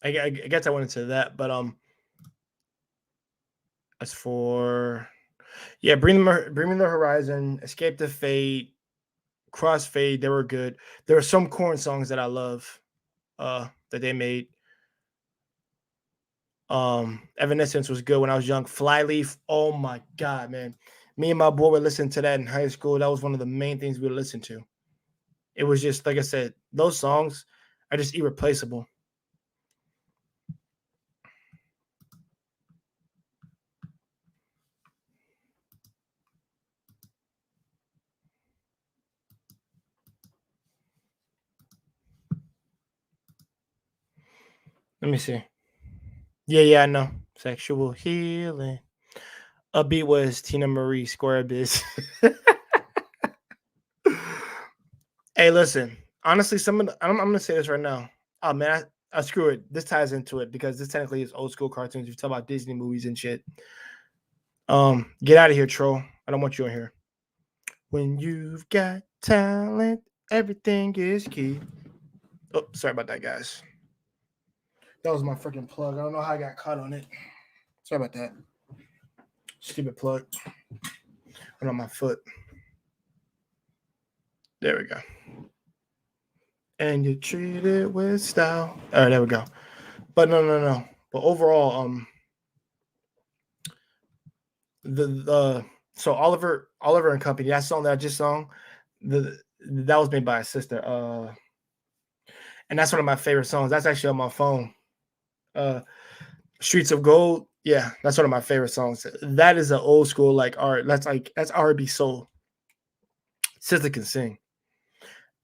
I guess I went into that, but as for yeah, Bring Me the Horizon, Escape the Fate, Crossfade, they were good. There are some corn songs that I love, that they made. Evanescence was good when I was young. Flyleaf, oh my god, man. Me and my boy would listen to that in high school. That was one of the main things we would listen to. It was just like I said, those songs are just irreplaceable. Let me see. Yeah, I know. Sexual healing. Upbeat was Tina Marie Square Biz. Hey, listen. Honestly, I'm gonna say this right now. Oh man, I screw it. This ties into it because this technically is old school cartoons. You talk about Disney movies and shit. Get out of here, troll. I don't want you in here. When you've got talent, everything is key. Oh, sorry about that, guys. That was my freaking plug. I don't know how I got caught on it. Sorry about that. Stupid plug. Went on my foot. There we go. And you treat it with style. All right, there we go. But no. But overall, the so Oliver and Company, that song that I just sung, that was made by a sister. And that's one of my favorite songs. That's actually on my phone. Uh, Streets of Gold. Yeah, that's one of my favorite songs. That is an old school like art. That's R&B soul. Sister can sing.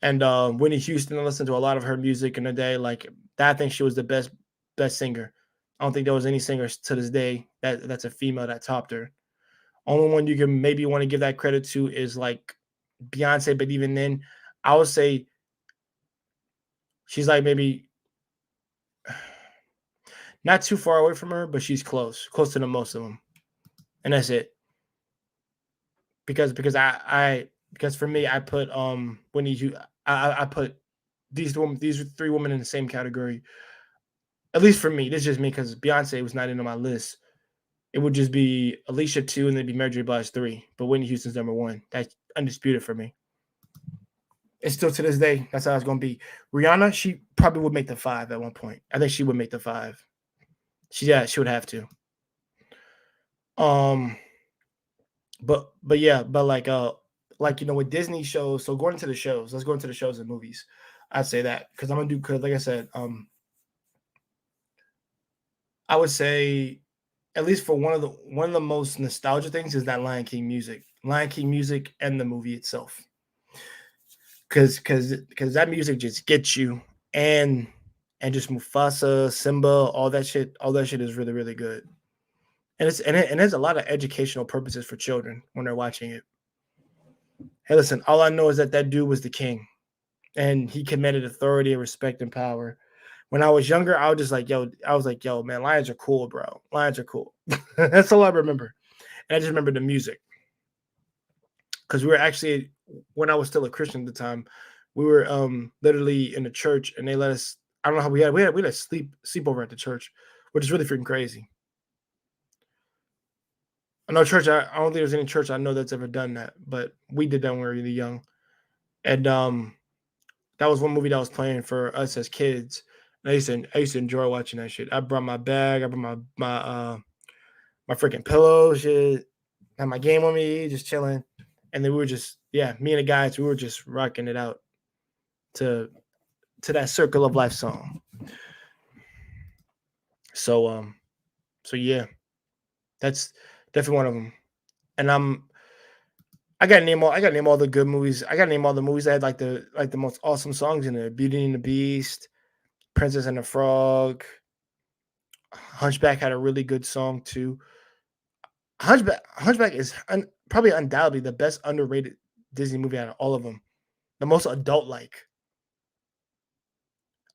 And Whitney Houston, I listened to a lot of her music in the day. Like that, I think she was the best singer. I don't think there was any singers to this day that's a female that topped her. Only one you can maybe want to give that credit to is like Beyonce, but even then, I would say she's like maybe not too far away from her, but she's close to the most of them, and that's it. Because for me, I put I put these three women in the same category. At least for me, this is just me because Beyonce was not in on my list. It would just be Alicia 2 and then be Mary J. Blige 3. But Whitney Houston's number 1. That's undisputed for me. It's still to this day. That's how it's going to be. Rihanna, she probably would make the 5 at one point. I think she would make the 5. She would have to. Um, but yeah, but like with Disney shows. So going into the shows, let's go into the shows and movies. I'd say that because I'm gonna do because like I said, I would say at least for one of the most nostalgia things is that Lion King music, and the movie itself, because that music just gets you, and just Mufasa, Simba, all that shit is really really good, and it has a lot of educational purposes for children when they're watching it. Hey, listen, all I know is that dude was the king, and he commanded authority and respect and power. When I was younger, I was like, yo, man, lions are cool, bro. Lions are cool. That's all I remember. And I just remember the music. Because we were actually, when I was still a Christian at the time, we were literally in the church and they let us, I don't know how we had sleep over at the church, which is really freaking crazy. know church. I don't think there's any church I know that's ever done that, but we did that when we were really young. And that was one movie that was playing for us as kids. And I used to enjoy watching that shit. I brought my bag. I brought my freaking pillow, shit, had my game on me, just chilling. And then we were just, yeah, me and the guys, we were just rocking it out to that Circle of Life song. So so yeah, that's definitely one of them. And I gotta name all the good movies. I gotta name all the movies that had like the most awesome songs in it. Beauty and the Beast, Princess and the Frog, Hunchback had a really good song too. Hunchback is probably undoubtedly the best underrated Disney movie out of all of them. The most adult like.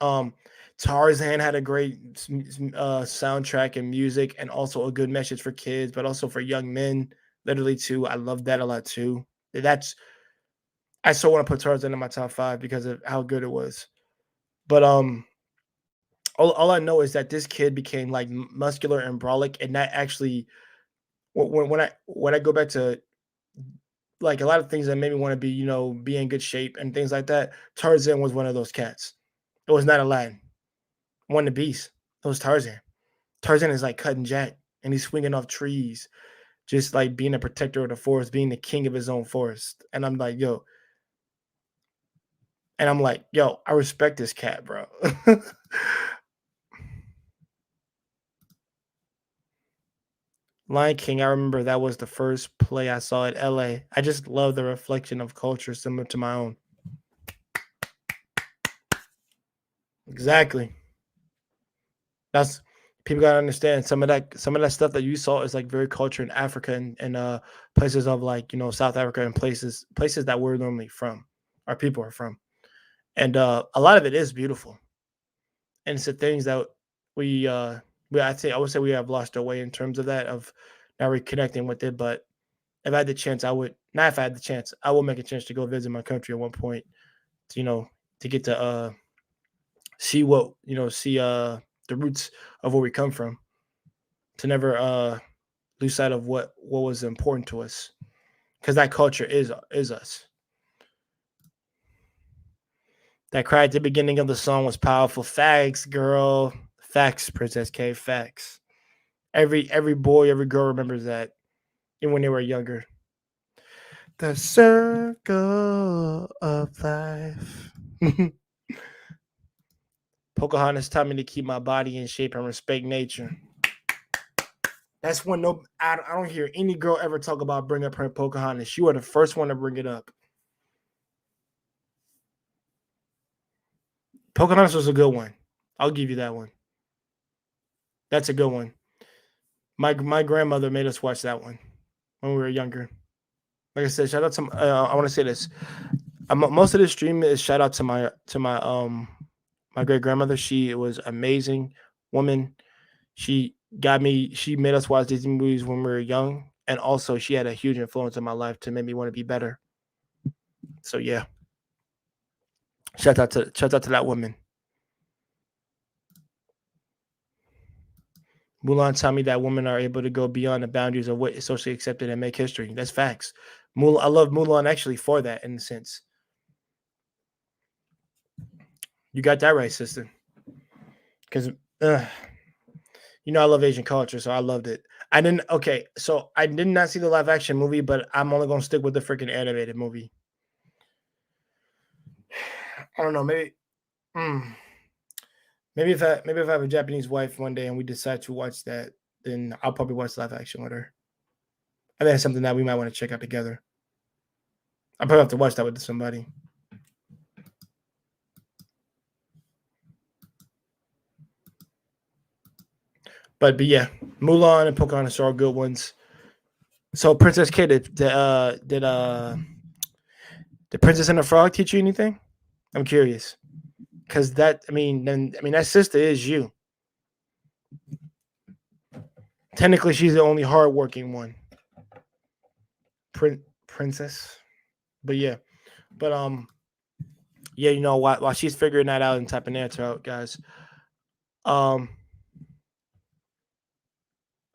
Um, Tarzan had a great soundtrack and music, and also a good message for kids, but also for young men. Literally too, I love that a lot too. That's I still want to put Tarzan in my top five because of how good it was. But all I know is that this kid became like muscular and brolic, and that actually when I go back to like a lot of things that made me want to be be in good shape and things like that. Tarzan was one of those cats. It was not Aladdin. One of the beast. It was Tarzan. Tarzan is like cutting jack and he's swinging off trees, just like being a protector of the forest, being the king of his own forest. And I'm like, yo, I respect this cat, bro. Lion King, I remember that was the first play I saw at LA. I just love the reflection of culture similar to my own. Exactly. That's people gotta understand some of that stuff that you saw is like very culture in Africa and places of like South Africa and places that we're normally from, our people are from, and a lot of it is beautiful, and it's the things that we I would say we have lost our way in terms of that of now reconnecting with it. But if I had the chance, I would not if I had the chance, I will make a chance to go visit my country at one point, to, to get to see what see the roots of where we come from, to never lose sight of what was important to us, because that culture is us. That cry at the beginning of the song was powerful. Facts, girl. Facts, Princess K. Facts. Every boy, every girl remembers that, even when they were younger. The circle of life. Pocahontas taught me to keep my body in shape and respect nature. That's when I don't hear any girl ever talk about bring up her Pocahontas. You are the first one to bring it up. Pocahontas was a good one. I'll give you that one. That's a good one. My grandmother made us watch that one when we were younger. Like I said, shout out to I want to say this. Most of the stream is shout out to my great grandmother. She was amazing woman. She made us watch Disney movies when we were young, and also she had a huge influence in my life to make me want to be better. So yeah, shout out to that woman. Mulan taught me that women are able to go beyond the boundaries of what is socially accepted and make history. That's facts. I love Mulan actually for that in a sense. You got that right, sister. Because I love Asian culture, so I loved it. I didn't. Okay, so I did not see the live action movie, but I'm only gonna stick with the freaking animated movie. I don't know. Mm, maybe if I have a Japanese wife one day and we decide to watch that, then I'll probably watch live action with her. I think that's something that we might want to check out together. I probably have to watch that with somebody. But yeah, Mulan and Pocahontas are all good ones. So Princess K, did Princess and the Frog teach you anything? I'm curious, because that sister is you. Technically, she's the only hardworking one, princess. But yeah, but yeah, while she's figuring that out and typing that out, guys. Um,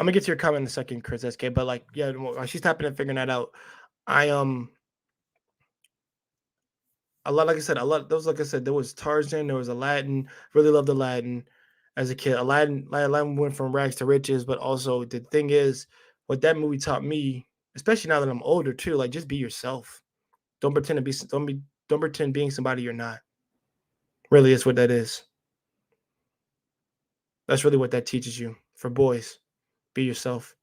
I'm gonna get to your comment in a second, Chris SK. But like, yeah, while she's tapping and figuring that out, I a lot, like I said, a lot. Those, like I said, there was Tarzan, there was Aladdin. Really loved Aladdin as a kid. Aladdin went from rags to riches, but also the thing is, what that movie taught me, especially now that I'm older too, like just be yourself. Don't pretend to be. Don't pretend being somebody you're not. Really, is what that is. That's really what that teaches you for boys. Be yourself.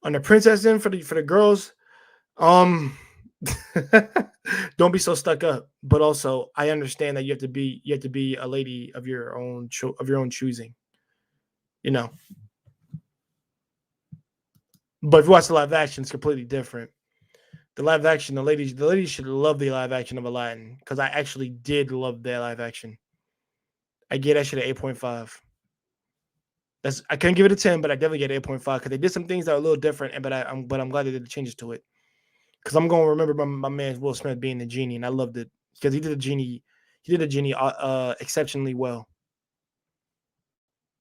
On the princess end for the girls, um, don't be so stuck up. But also, I understand that you have to be a lady of your own of your own choosing. You know, but if you watch the live action, it's completely different. The live action, the ladies should love the live action of Aladdin because I actually did love that live action. I get that shit at 8.5. That's I couldn't give it a 10, but I definitely get 8.5 because they did some things that are a little different. And but I'm glad they did the changes to it because I'm gonna remember my man Will Smith being the genie, and I loved it because he did the genie exceptionally well.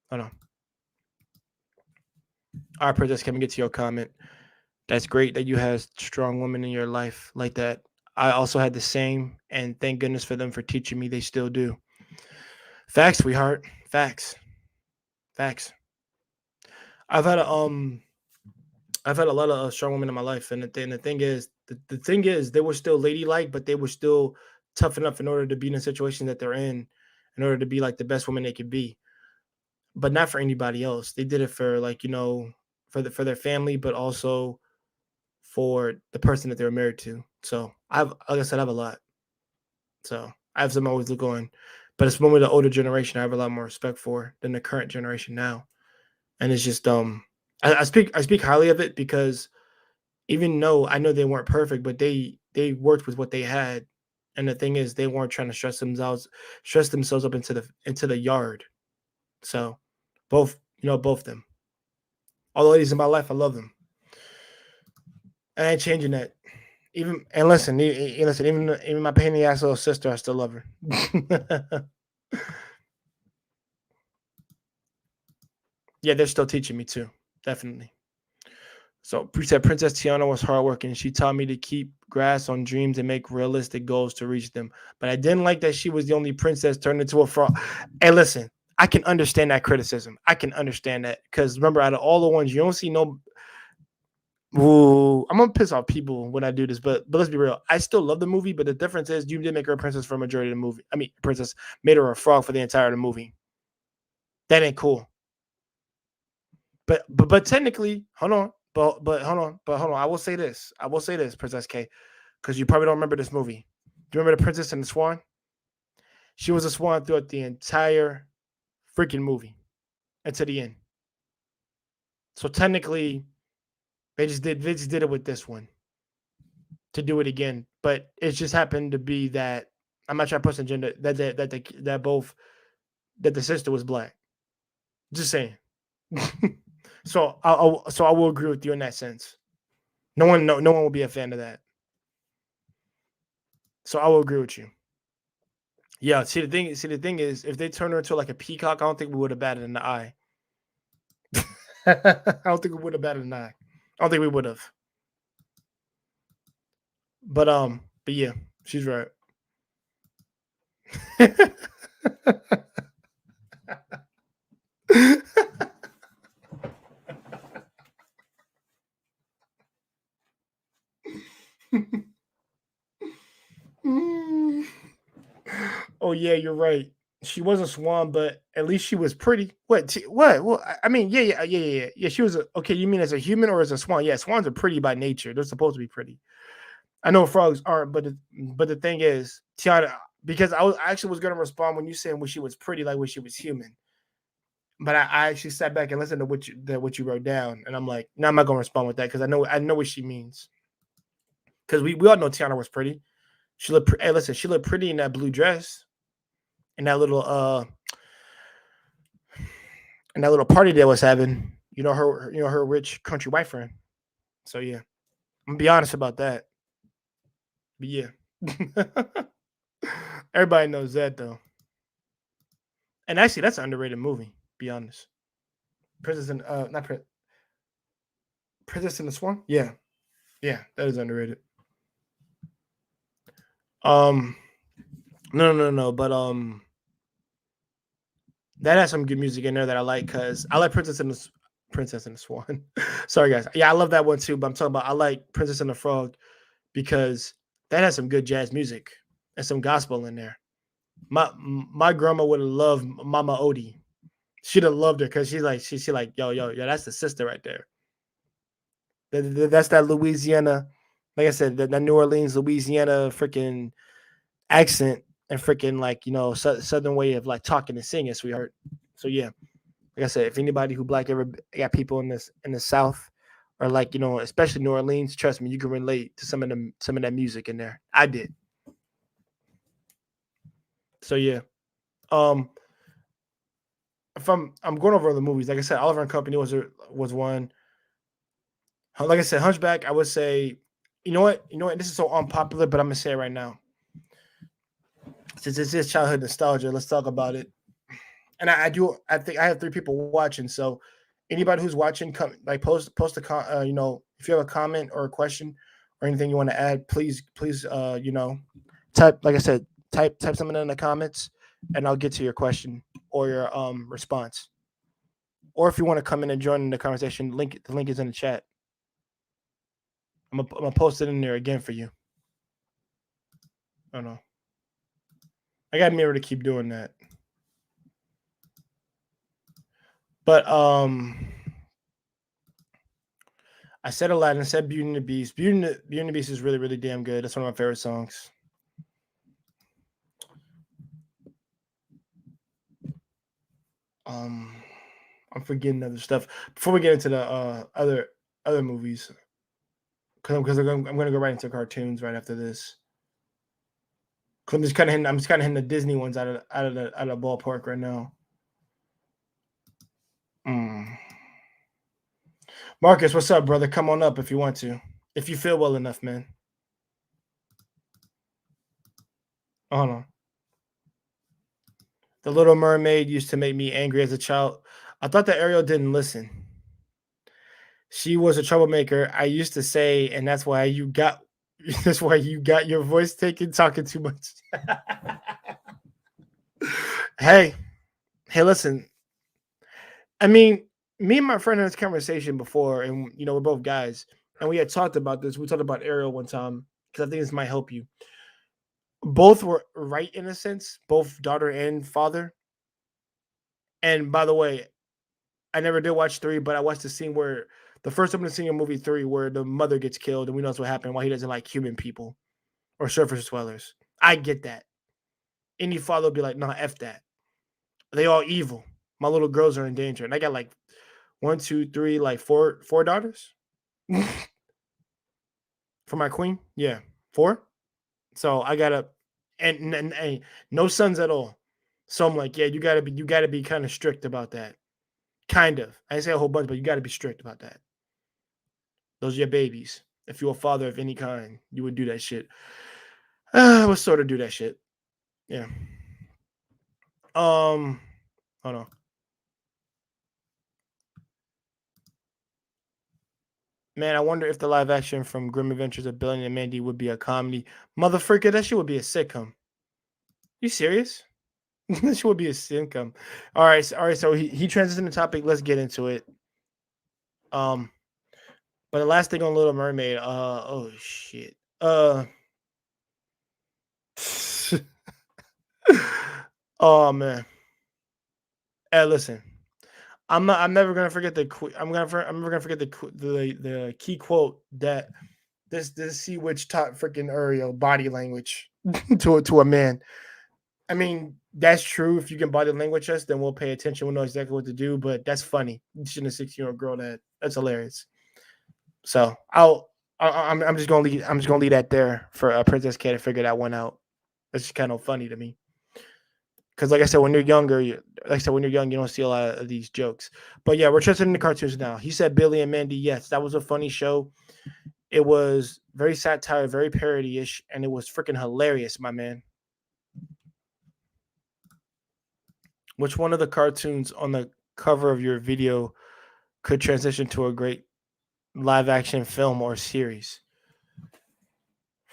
Hold on. All right, Princess, can we get to your comment? That's great that you have strong women in your life like that. I also had the same, and thank goodness for them for teaching me. They still do. Facts, sweetheart. Facts. Facts. I've had a um I've had a lot of strong women in my life, and the thing is, they were still ladylike, but they were still tough enough in order to be in a situation that they're in order to be like the best woman they could be. But not for anybody else. They did it for like for their family, but also for the person that they're married to. So I've like I said, I have a lot. So I have some always look on, but it's one with the older generation I have a lot more respect for than the current generation now. And it's just I speak highly of it because even though I know they weren't perfect, but they worked with what they had. And the thing is, they weren't trying to stress themselves up into the yard. So, both of them. All the ladies in my life, I love them. I ain't changing that. Even and listen, listen. Even my pain in the ass little sister, I still love her. Yeah, they're still teaching me too. Definitely. So said Princess Tiana was hardworking. She taught me to keep grass on dreams and make realistic goals to reach them. But I didn't like that she was the only princess turned into a frog. Hey, listen, I can understand that criticism. I can understand that because remember, out of all the ones, you don't see no. Ooh, I'm gonna piss off people when I do this, but let's be real. I still love the movie, but the difference is you did make her a princess for a majority of the movie. I mean, princess made her a frog for the entire of the movie. That ain't cool. But technically, hold on. But hold on. I will say this, Princess K, because you probably don't remember this movie. Do you remember the Princess and the Swan? She was a swan throughout the entire freaking movie until the end. So technically, they just did it with this one to do it again. But it just happened to be that I'm not trying to push the gender that both that the sister was black. Just saying. So I will agree with you in that sense. No one will be a fan of that. So I will agree with you. Yeah, see the thing is, if they turn her into like a peacock, I don't think we would have batted an eye. I don't think we would have batted an eye. I don't think we would have. But yeah, she's right. Oh yeah, you're right. She was a swan, but at least she was pretty. What? What? Well, I mean, yeah. She was okay. You mean as a human or as a swan? Yeah, swans are pretty by nature. They're supposed to be pretty. I know frogs aren't, but the thing is, Tiana, because I actually was gonna respond when you said when she was pretty, like when she was human. But I actually sat back and listened to what you wrote down, and I'm like, no, I'm not gonna respond with that because I know what she means. Because we all know Tiana was pretty. She looked. Hey, listen, she looked pretty in that blue dress and that little party they was having. Her rich country white friend. So yeah, I'm gonna be honest about that. But yeah, everybody knows that though. And actually, that's an underrated movie. Be honest, Princess and not Prince. Princess and the Swan. Yeah, yeah, that is underrated. Um, no, but that has some good music in there that I like because I like Princess and the Swan. Sorry guys, yeah, I love that one too. But I'm talking about I like Princess and the Frog because that has some good jazz music and some gospel in there. My grandma would have loved Mama Odie. She'd have loved her because she's like she like yo, that's the sister right there. That's that Louisiana, like I said, that New Orleans, Louisiana freaking accent and freaking like southern way of like talking and singing, sweetheart. So yeah, like I said, if anybody who black ever got people in the South or like especially New Orleans, trust me, you can relate to some of that music in there. I did. So yeah, um, if I'm going over the movies, like I said, Oliver and Company was one. Like I said, Hunchback, I would say, you know what, this is so unpopular, but I'm gonna say it right now. Since this is childhood nostalgia, let's talk about it. And I think I have three people watching, so anybody who's watching, come like post a if you have a comment or a question or anything you want to add, please type, like I said, type something in the comments, and I'll get to your question or your response. Or if you want to come in and join in the conversation, the link is in the chat. I'm gonna post it in there again for you. I don't know. I got to be able to keep doing that. But I said Aladdin. I said Beauty and the Beast. Beauty and the Beast is really really damn good. That's one of my favorite songs. Um, I'm forgetting other stuff before we get into the other movies because I'm gonna go right into cartoons right after this. I'm just kind of hitting the Disney ones out of the ballpark right now. Mm. Marcus, what's up, brother? Come on up if you want to, if you feel well enough, man. Hold on. The Little Mermaid used to make me angry as a child. I thought that Ariel didn't listen. She was a troublemaker. I used to say, and that's why you got that's why you got your voice taken talking too much. hey, hey, listen. I mean, me and my friend had this conversation before, and we're both guys, and we had talked about this. We talked about Ariel one time because I think this might help you. Both were right in a sense, both daughter and father. And by the way, I never did watch three, but I watched the scene where the first time to see a movie three where the mother gets killed, and we know what happened. Why he doesn't like human people or surface dwellers. I get that. Any father will be like, "Nah, f that. They all evil. My little girls are in danger." And I got like one, two, three, like four daughters for my queen. Yeah, four. So I gotta, and no sons at all. So I'm like, yeah, you gotta be kind of strict about that. Kind of. I say a whole bunch, but you gotta be strict about that. Those are your babies. If you're a father of any kind, you would do that shit. I would sort of do that shit. Yeah. Hold on. Man, I wonder if the live action from Grim Adventures of Billy and Mandy would be a comedy. Motherfucker, that shit would be a sitcom. You serious? That shit would be a sitcom. All right. So he transitioned the topic. Let's get into it. Um, but the last thing on Little Mermaid. Oh shit. Oh man. Hey, listen. I'm never gonna forget I'm never gonna forget the key quote that this sea witch taught freaking Ariel body language to a man. I mean, that's true. If you can body language us, then we'll pay attention. We'll know exactly what to do. But that's funny. You shouldn't a 16-year-old girl that. That's hilarious. So I'm just gonna leave that there for a Princess Cat to figure that one out. That's just kind of funny to me. Because like I said, when you're younger, when you're young, you don't see a lot of these jokes. But yeah, we're interested in the cartoons now. He said Billy and Mandy. Yes, that was a funny show. It was very satire, very parody-ish, and it was freaking hilarious, my man. Which one of the cartoons on the cover of your video could transition to a great live action film or series?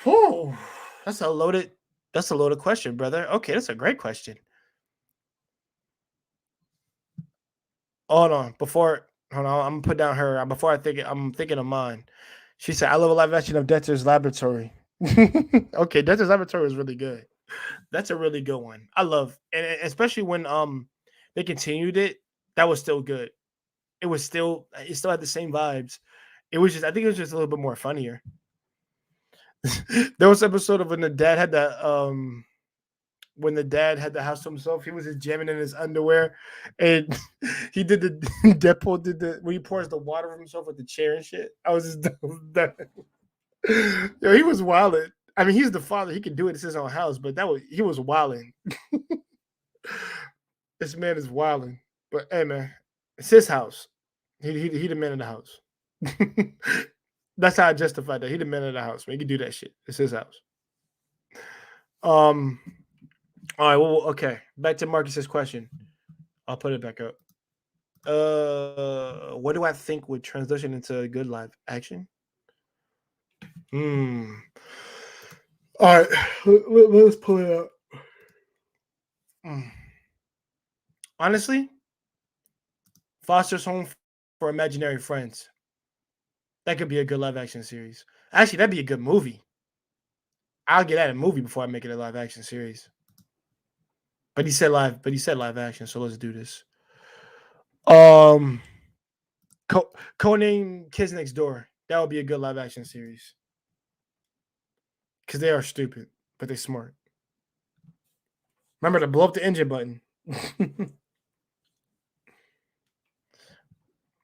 Whew, that's a loaded. That's a loaded question, brother. Okay, that's a great question. Hold on, hold on, I'm gonna put down her before I think. I'm thinking of mine. She said, "I love a live action of Dexter's Laboratory." Okay, Dexter's Laboratory is really good. That's a really good one. I love, and especially when they continued it. That was still good. It still had the same vibes. It was just I think it was just a little bit more funnier. There was an episode of when the dad had the house to himself, he was just jamming in his underwear, and he did the Deadpool did the when he pours the water from himself with the chair and shit. I was just yo, he was wilding. I mean, he's the father; he could do it. It's his own house, but he was wilding. This man is wilding. But hey, man, it's his house. He the man of the house. That's how I justify that. He the man of the house. Man, he can do that shit. It's his house. Um. All right. Well. Okay. Back to Marcus's question. I'll put it back up. What do I think would transition into a good live action? Hmm. All right. Let's pull it up. Mm. Honestly, Foster's Home for Imaginary Friends. That could be a good live action series. Actually, that'd be a good movie. I'll get at a movie before I make it a live action series. But he said live action, so let's do this. Um Codename Kids Next Door. That would be a good live action series. Because they are stupid, but they're smart. Remember to blow up the engine button.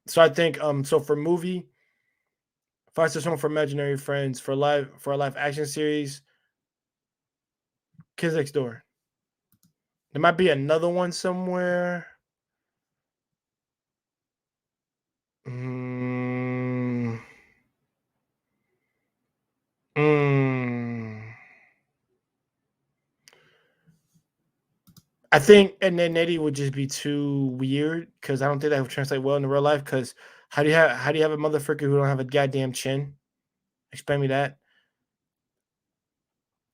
So I think so for movie, Foster's Home for Imaginary Friends, for a live action series, Kids Next Door. There might be another one somewhere. Mm. Mm. I think and then Eddie would just be too weird because I don't think that would translate well into real life. Because how do you have a motherfucker who don't have a goddamn chin? Explain me that.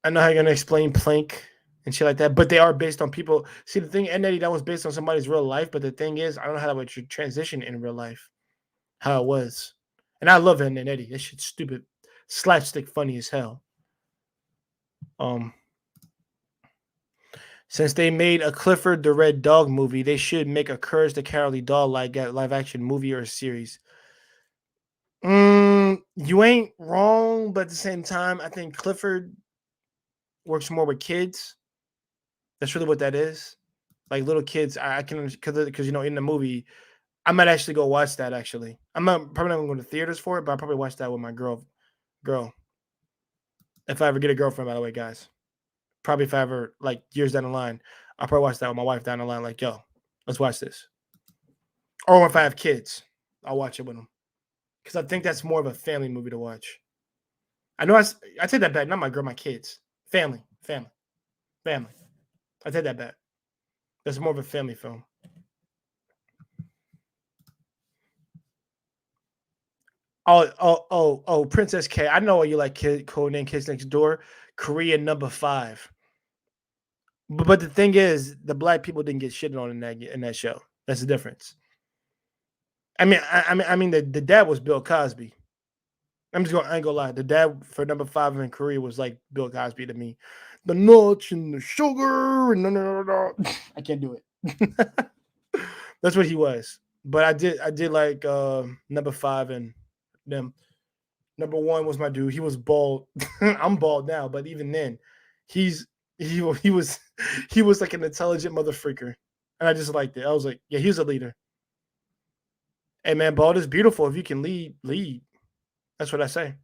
I know how you're gonna explain plank and shit like that, but they are based on people. See, the thing, Ed Eddie, that was based on somebody's real life, but the thing is, I don't know how that would transition in real life, how it was. And I love Ed and Eddie. That shit's stupid, slapstick, funny as hell. Um, since they made a Clifford the Red Dog movie, they should make a Courage the Cowardly Dog like live action movie or series. You ain't wrong, but at the same time, I think Clifford works more with kids. That's really what that is. Like little kids, I can because in the movie, I might actually go watch that. Actually, I'm not probably not going to theaters for it, but I'll probably watch that with my girl. If I ever get a girlfriend, by the way, guys. Probably if I ever like years down the line, I'll probably watch that with my wife down the line. Like, yo, let's watch this. Or if I have kids, I'll watch it with them because I think that's more of a family movie to watch. I know I take that back. Not my girl, my kids. Family. I take that back. That's more of a family film. Oh, Princess K. I know you like Codename Kids Next Door. Korean number 5. But the thing is, the black people didn't get shitted on in that show. That's the difference. I mean, the dad was Bill Cosby. I ain't gonna lie. The dad for number 5 in Korea was like Bill Cosby to me. The nuts and the sugar and no. I can't do it. That's what he was. But I did like number 5 and them. Number 1 was my dude. He was bald. I'm bald now, but even then, he's he was he was like an intelligent mother freaker, and I just liked it. I was like, yeah, he's a leader. Hey man, bald is beautiful. If you can lead, lead. That's what I say.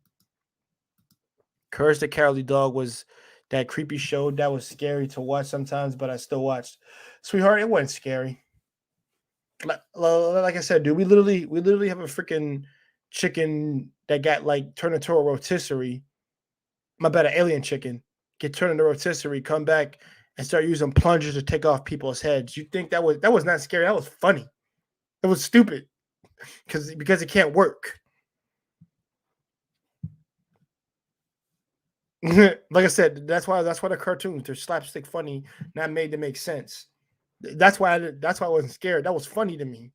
Courage the Cowardly Dog was that creepy show that was scary to watch sometimes, but I still watched. Sweetheart, it wasn't scary. Like I said, dude, we literally have a freaking chicken that got like turned into a rotisserie. My bad, an alien chicken get turned into a rotisserie, come back and start using plungers to take off people's heads. You think that was not scary? That was funny. It was stupid because it can't work. Like I said, that's why the cartoons they're slapstick funny, not made to make sense. That's why I wasn't scared. That was funny to me.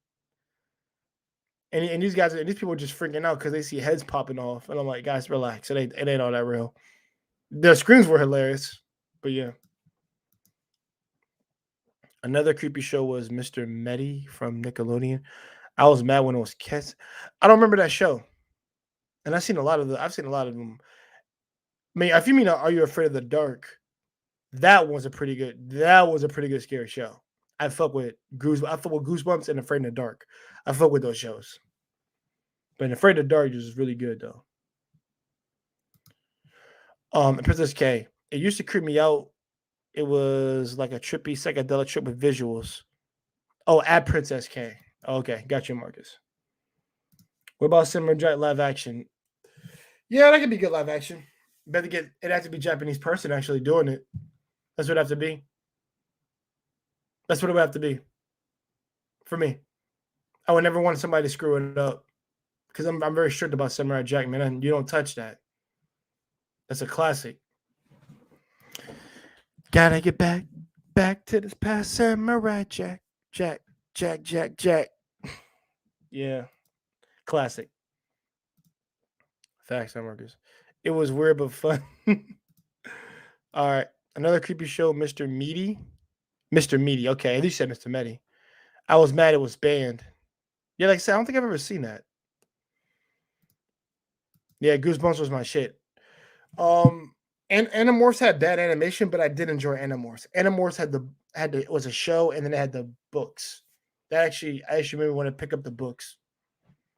And these people are just freaking out because they see heads popping off, and I'm like, guys, relax. It ain't all that real. The screams were hilarious, but yeah. Another creepy show was Mr. Medi from Nickelodeon. I was mad when it was Kiss. I don't remember that show, and I've seen a lot of them. I mean, if you mean Are You Afraid of the Dark? That was a pretty good scary show. I fuck with Goosebumps and Afraid in the Dark. I fuck with those shows. But Afraid of the Dark is really good though. Princess K. It used to creep me out. It was like a trippy psychedelic trip with visuals. Oh, at Princess K. Okay, got you, Marcus. What about Samurai Jack live action? Yeah, that could be good live action. Better get it has to be Japanese person actually doing it. That's what it have to be. That's what it would have to be for me. I would never want somebody to screw it up because I'm very strict about Samurai Jack, man. And you don't touch that. That's a classic. Gotta get back to this past Samurai Jack, Jack, Jack, Jack, Jack. Yeah, classic. Facts, Marcus. It was weird but fun. All right, another creepy show, Mr. Meaty. Mr. Meaty. Okay, at least you said Mr. Meaty. I was mad it was banned. Yeah, like I said, I don't think I've ever seen that. Yeah, Goosebumps was my shit. Um, and Animorphs had bad animation, but I did enjoy Animorphs. Animorphs had the it was a show, and then it had the books. I actually made me want to pick up the books.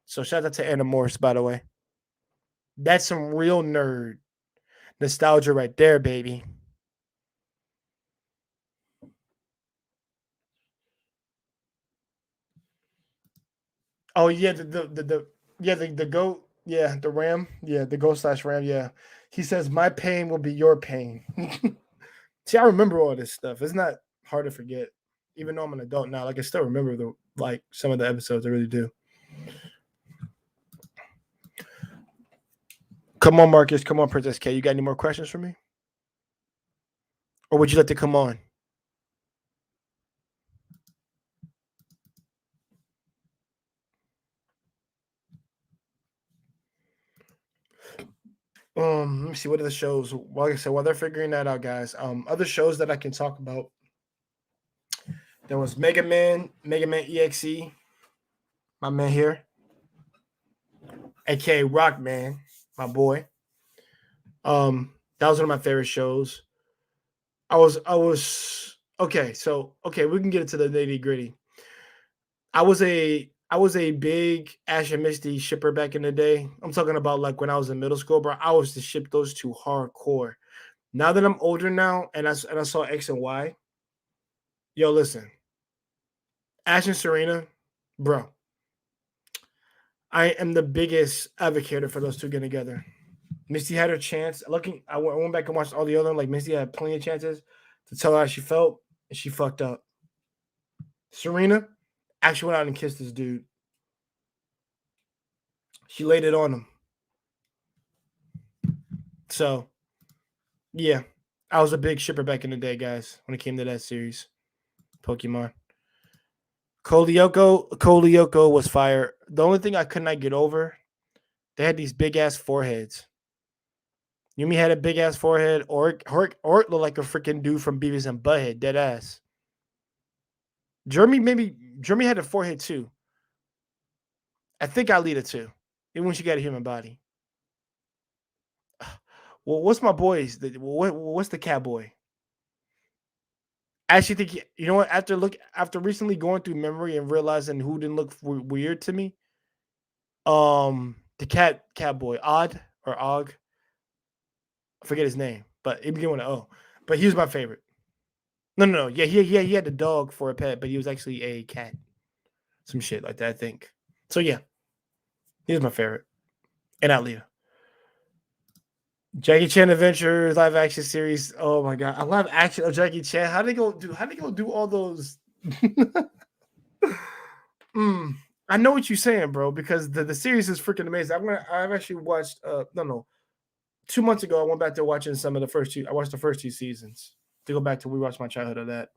So shout out to Animorphs, by the way. That's some real nerd nostalgia right there, baby. Oh yeah, the goat, yeah, the ram, yeah, the goat slash ram, yeah. He says, "My pain will be your pain." See, I remember all this stuff. It's not hard to forget, even though I'm an adult now. Like I still remember some of the episodes. I really do. Come on, Marcus. Come on, Princess K. You got any more questions for me, or would you like to come on? Let me see. What are the shows? Like I said, while they're figuring that out, guys. Other shows that I can talk about. There was Mega Man EXE, my man here, aka Rockman, my boy. That was one of my favorite shows. I was okay. We can get into the nitty gritty. I was a big Ash and Misty shipper back in the day. I'm talking about like when I was in middle school, bro. I was to ship those two hardcore. Now that I'm older now, and I saw X and Y, yo, listen, Ash and Serena, bro. I am the biggest advocate for those two getting together. Misty had her chance. I went back and watched all the other. Like Misty had plenty of chances to tell her how she felt, and she fucked up. Serena actually went out and kissed this dude. She laid it on him. So yeah, I was a big shipper back in the day, guys. When it came to that series, Pokemon. Kolioko was fire. The only thing I could not get over, they had these big ass foreheads. Yumi had a big ass forehead. Orc looked like a freaking dude from Beavis and Butthead, dead ass. Jeremy had a forehead too. I think Alita too, even when she got a human body. Well, what's my boy's? What's the cowboy? I actually think you know what? After recently going through memory and realizing who didn't look weird to me, the catboy, Odd or Og, I forget his name, but it began with an O. But he was my favorite. No. Yeah, he had the dog for a pet, but he was actually a cat. Some shit like that, I think. So yeah, he was my favorite. And Outlia. Jackie Chan Adventures live action series. Oh my god, I love action of Jackie Chan. How they go do all those? mm, I know what you're saying, bro, because the series is freaking amazing. I've actually watched no 2 months ago, I went back to watching some of the first two. I watched the first two seasons to go back to rewatch my childhood of that,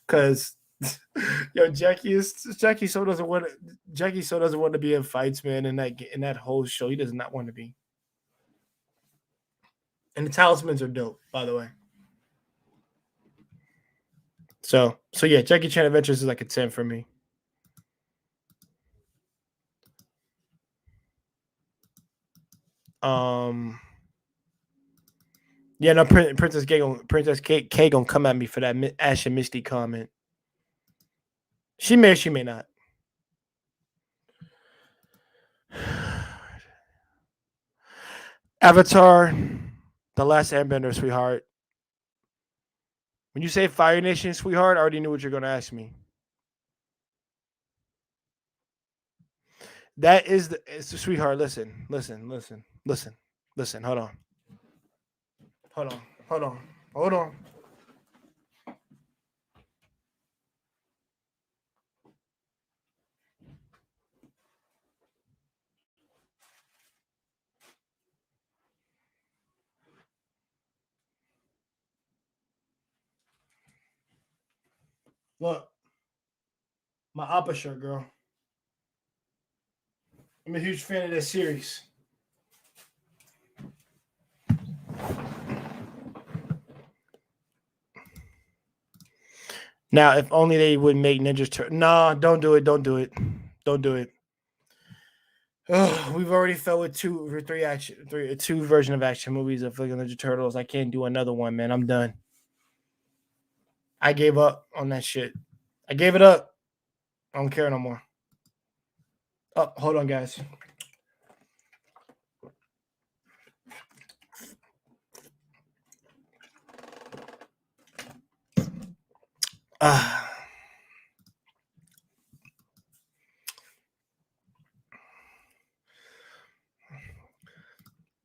because yo, Jackie so doesn't want to be in fights, man. In that whole show, he does not want to be. And the talismans are dope, by the way. So yeah, Jackie Chan Adventures is like a 10 for me. Um, yeah, no, Princess K gonna come at me for that Ash and Misty comment. She may or she may not. Avatar, The Last Airbender, sweetheart. When you say Fire Nation, sweetheart, I already knew what you're gonna ask me. That is sweetheart. Listen. Hold on. Hold on. Look, my Appa shirt, girl. I'm a huge fan of this series. Now, if only they would make Ninja Turtles. Nah, don't do it. Don't do it. Don't do it. Ugh, we've already fell with two version of action movies of like Ninja Turtles. I can't do another one, man. I'm done. I gave up on that shit. I gave it up. I don't care no more. Oh, hold on, guys.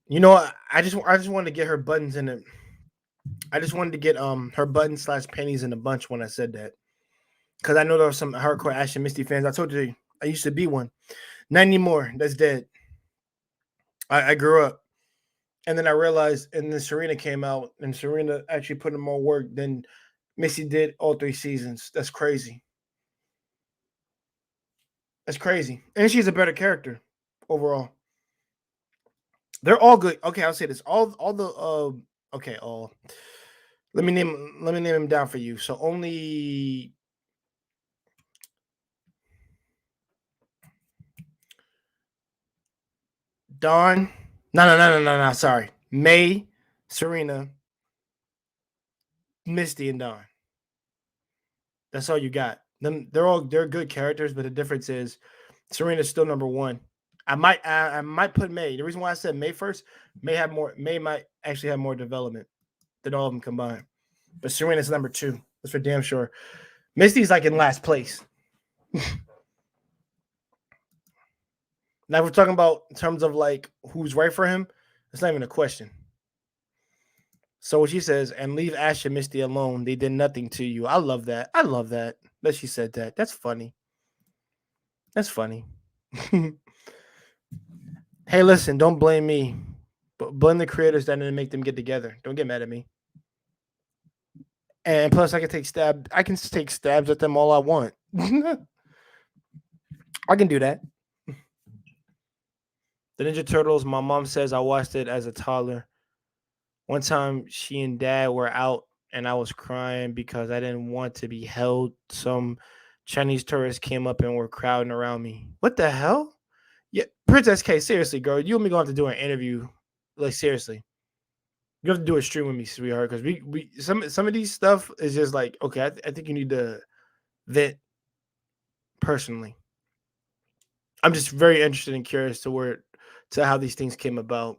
You know, I just wanted to get her buttons in it. I just wanted to get her buttons / panties in a bunch when I said that, because I know there were some hardcore Ash and Misty fans. I told you I used to be one. Not anymore. That's dead. I grew up, and then I realized, and then Serena came out, and Serena actually put in more work than Missy did all 3 seasons. That's crazy. That's crazy, and she's a better character overall. They're all good. Okay, I'll say this. All the okay, all. Let me name them down for you. So only Dawn. No. Sorry. May, Serena, Misty, and Dawn. That's all you got. They're good characters, but the difference is Serena's still number one. I might put May. The reason why I said May first, May might actually have more development than all of them combined. But Serena's number 2. That's for damn sure. Misty's like in last place. Now, if we're talking about in terms of like who's right for him, it's not even a question. So what she says, and leave Ash and Misty alone. They did nothing to you. I love that. That she said that. That's funny. Hey, listen, don't blame me. But blame the creators that didn't make them get together. Don't get mad at me. And plus, I can take stabs at them all I want. I can do that. The Ninja Turtles, my mom says I watched it as a toddler. One time she and dad were out and I was crying because I didn't want to be held. Some Chinese tourists came up and were crowding around me. What the hell? Yeah, Princess K, seriously, girl, you and me gonna have to do an interview. Like, seriously. You have to do a stream with me, sweetheart, because we some of these stuff is just like, okay, I think you need to vent personally. I'm just very interested and curious to how these things came about.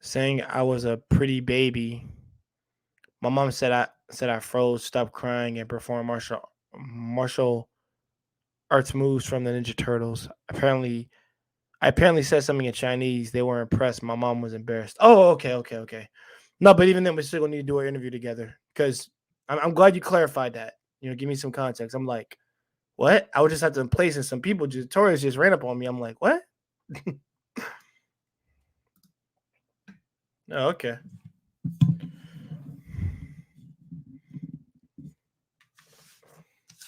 Saying I was a pretty baby. My mom said I froze, stopped crying, and performed martial arts moves from the Ninja Turtles. I apparently said something in Chinese. They were impressed. My mom was embarrassed. Oh, okay. No, but even then, we're still gonna need to do an interview together, because I'm glad you clarified that. You know, give me some context. I'm like, what? I was just at the place and some people just tourists just ran up on me. I'm like, what? Oh, okay.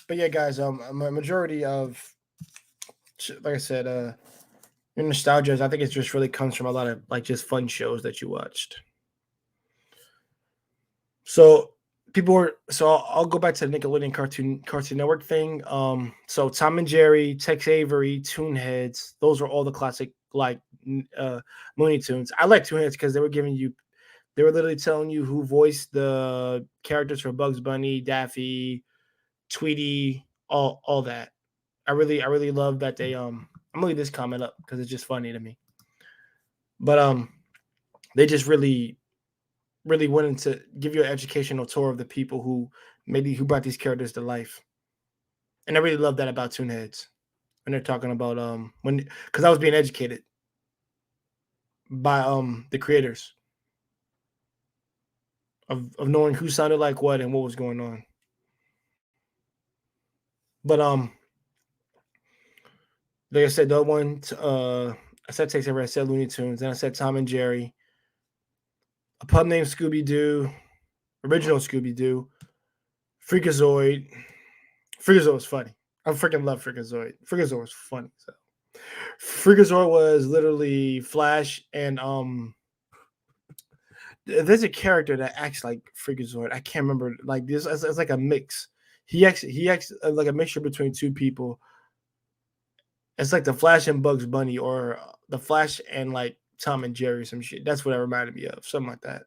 But yeah, guys, a majority of, like I said, your nostalgia, I think it just really comes from a lot of like just fun shows that you watched. So I'll go back to the Nickelodeon Cartoon Network thing. So Tom and Jerry, Tex Avery, Toonheads, those were all the classic like Looney Tunes. I like Toonheads because they were literally telling you who voiced the characters for Bugs Bunny, Daffy, Tweety, all that. I really love that I'm gonna leave this comment up because it's just funny to me. But they just really wanted to give you an educational tour of the people who brought these characters to life. And I really love that about Toonheads when they're talking about when because I was being educated by the creators of knowing who sounded like what and what was going on. But like I said, the one I said Takes Ever, I said Looney Tunes, and I said Tom and Jerry, a pub named Scooby Doo, original Scooby Doo, Freakazoid. Freakazoid was funny. I freaking love Freakazoid. Freakazoid was funny. So Freakazoid was literally Flash and there's a character that acts like Freakazoid. I can't remember like this. It's like a mix. He acts like a mixture between two people. It's like the Flash and Bugs Bunny, or the Flash and like Tom and Jerry, some shit. That's what it reminded me of, something like that.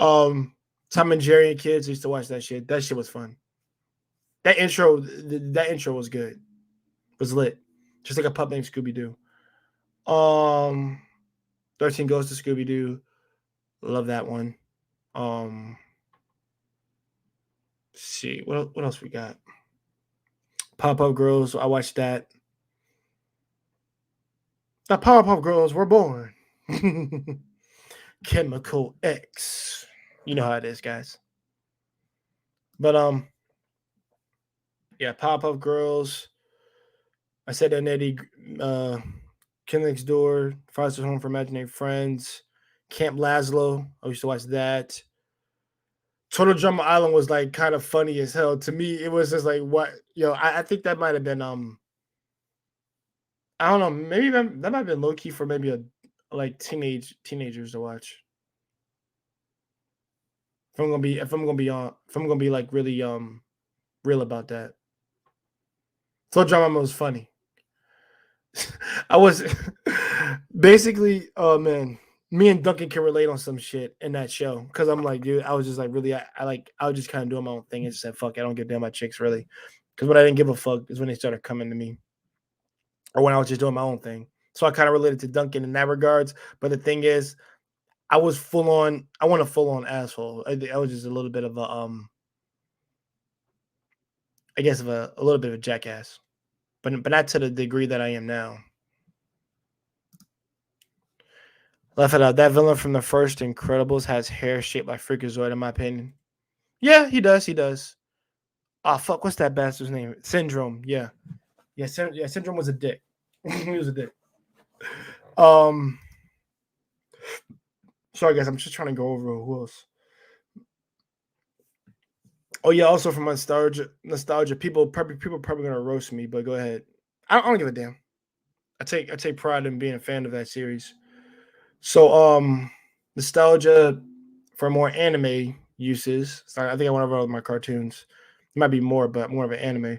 Um, Tom and Jerry and kids used to watch that shit. That shit was fun. That intro was good. Was lit. Just like a pup named Scooby Doo. Um, 13 Goes to Scooby Doo. Love that one. Let's see what else we got. Pop Up Girls. I watched that. The Pop Up Girls were born. Chemical X. You know how it is, guys. But yeah, Pop Up Girls. I said that Nettie, Ken Next Door, Foster's Home for Imaginary Friends, Camp Lazlo. I used to watch that. Total Drama Island was like kind of funny as hell. To me, it was just like what I think that might have been I don't know, maybe that might have been low key for maybe a like teenagers to watch. If I'm gonna be like really real about that. Total Drama was funny. I was basically, oh man, me and Duncan can relate on some shit in that show because I'm like, dude, I was just like really, I was just kind of doing my own thing and just said, fuck, I don't give damn my chicks really, because when I didn't give a fuck is when they started coming to me, or when I was just doing my own thing. So I kind of related to Duncan in that regards. But the thing is, I was full on. I want a full on asshole. I was just a little bit of a I guess of a little bit of a jackass, but not to the degree that I am now. Left it out. That villain from the first Incredibles has hair shaped like Freakazoid, in my opinion. Yeah, he does. He does. Oh fuck, what's that bastard's name? Syndrome. Yeah, yeah. Syndrome was a dick. He was a dick. Um, sorry guys, I'm just trying to go over who else. Oh yeah, also from nostalgia. People probably gonna roast me, but go ahead. I don't give a damn. I take pride in being a fan of that series. So nostalgia for more anime uses. So I think I went over all my cartoons. It might be more, but more of an anime.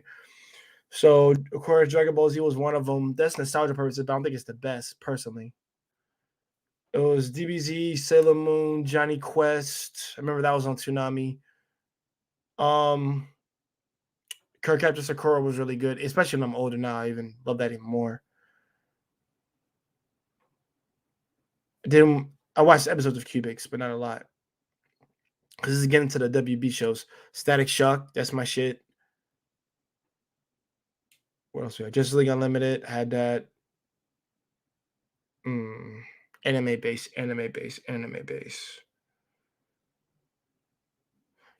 So of course, Dragon Ball Z was one of them. That's nostalgia purposes, but I don't think it's the best personally. It was DBZ, Sailor Moon, Johnny Quest. I remember that was on Toonami. Um, Card Captor Sakura was really good, especially when I'm older now. I even love that even more. Then I watched episodes of Cubics, but not a lot. This is getting to the WB shows. Static Shock, that's my shit. What else we got? Justice League Unlimited had that. Mm, anime base.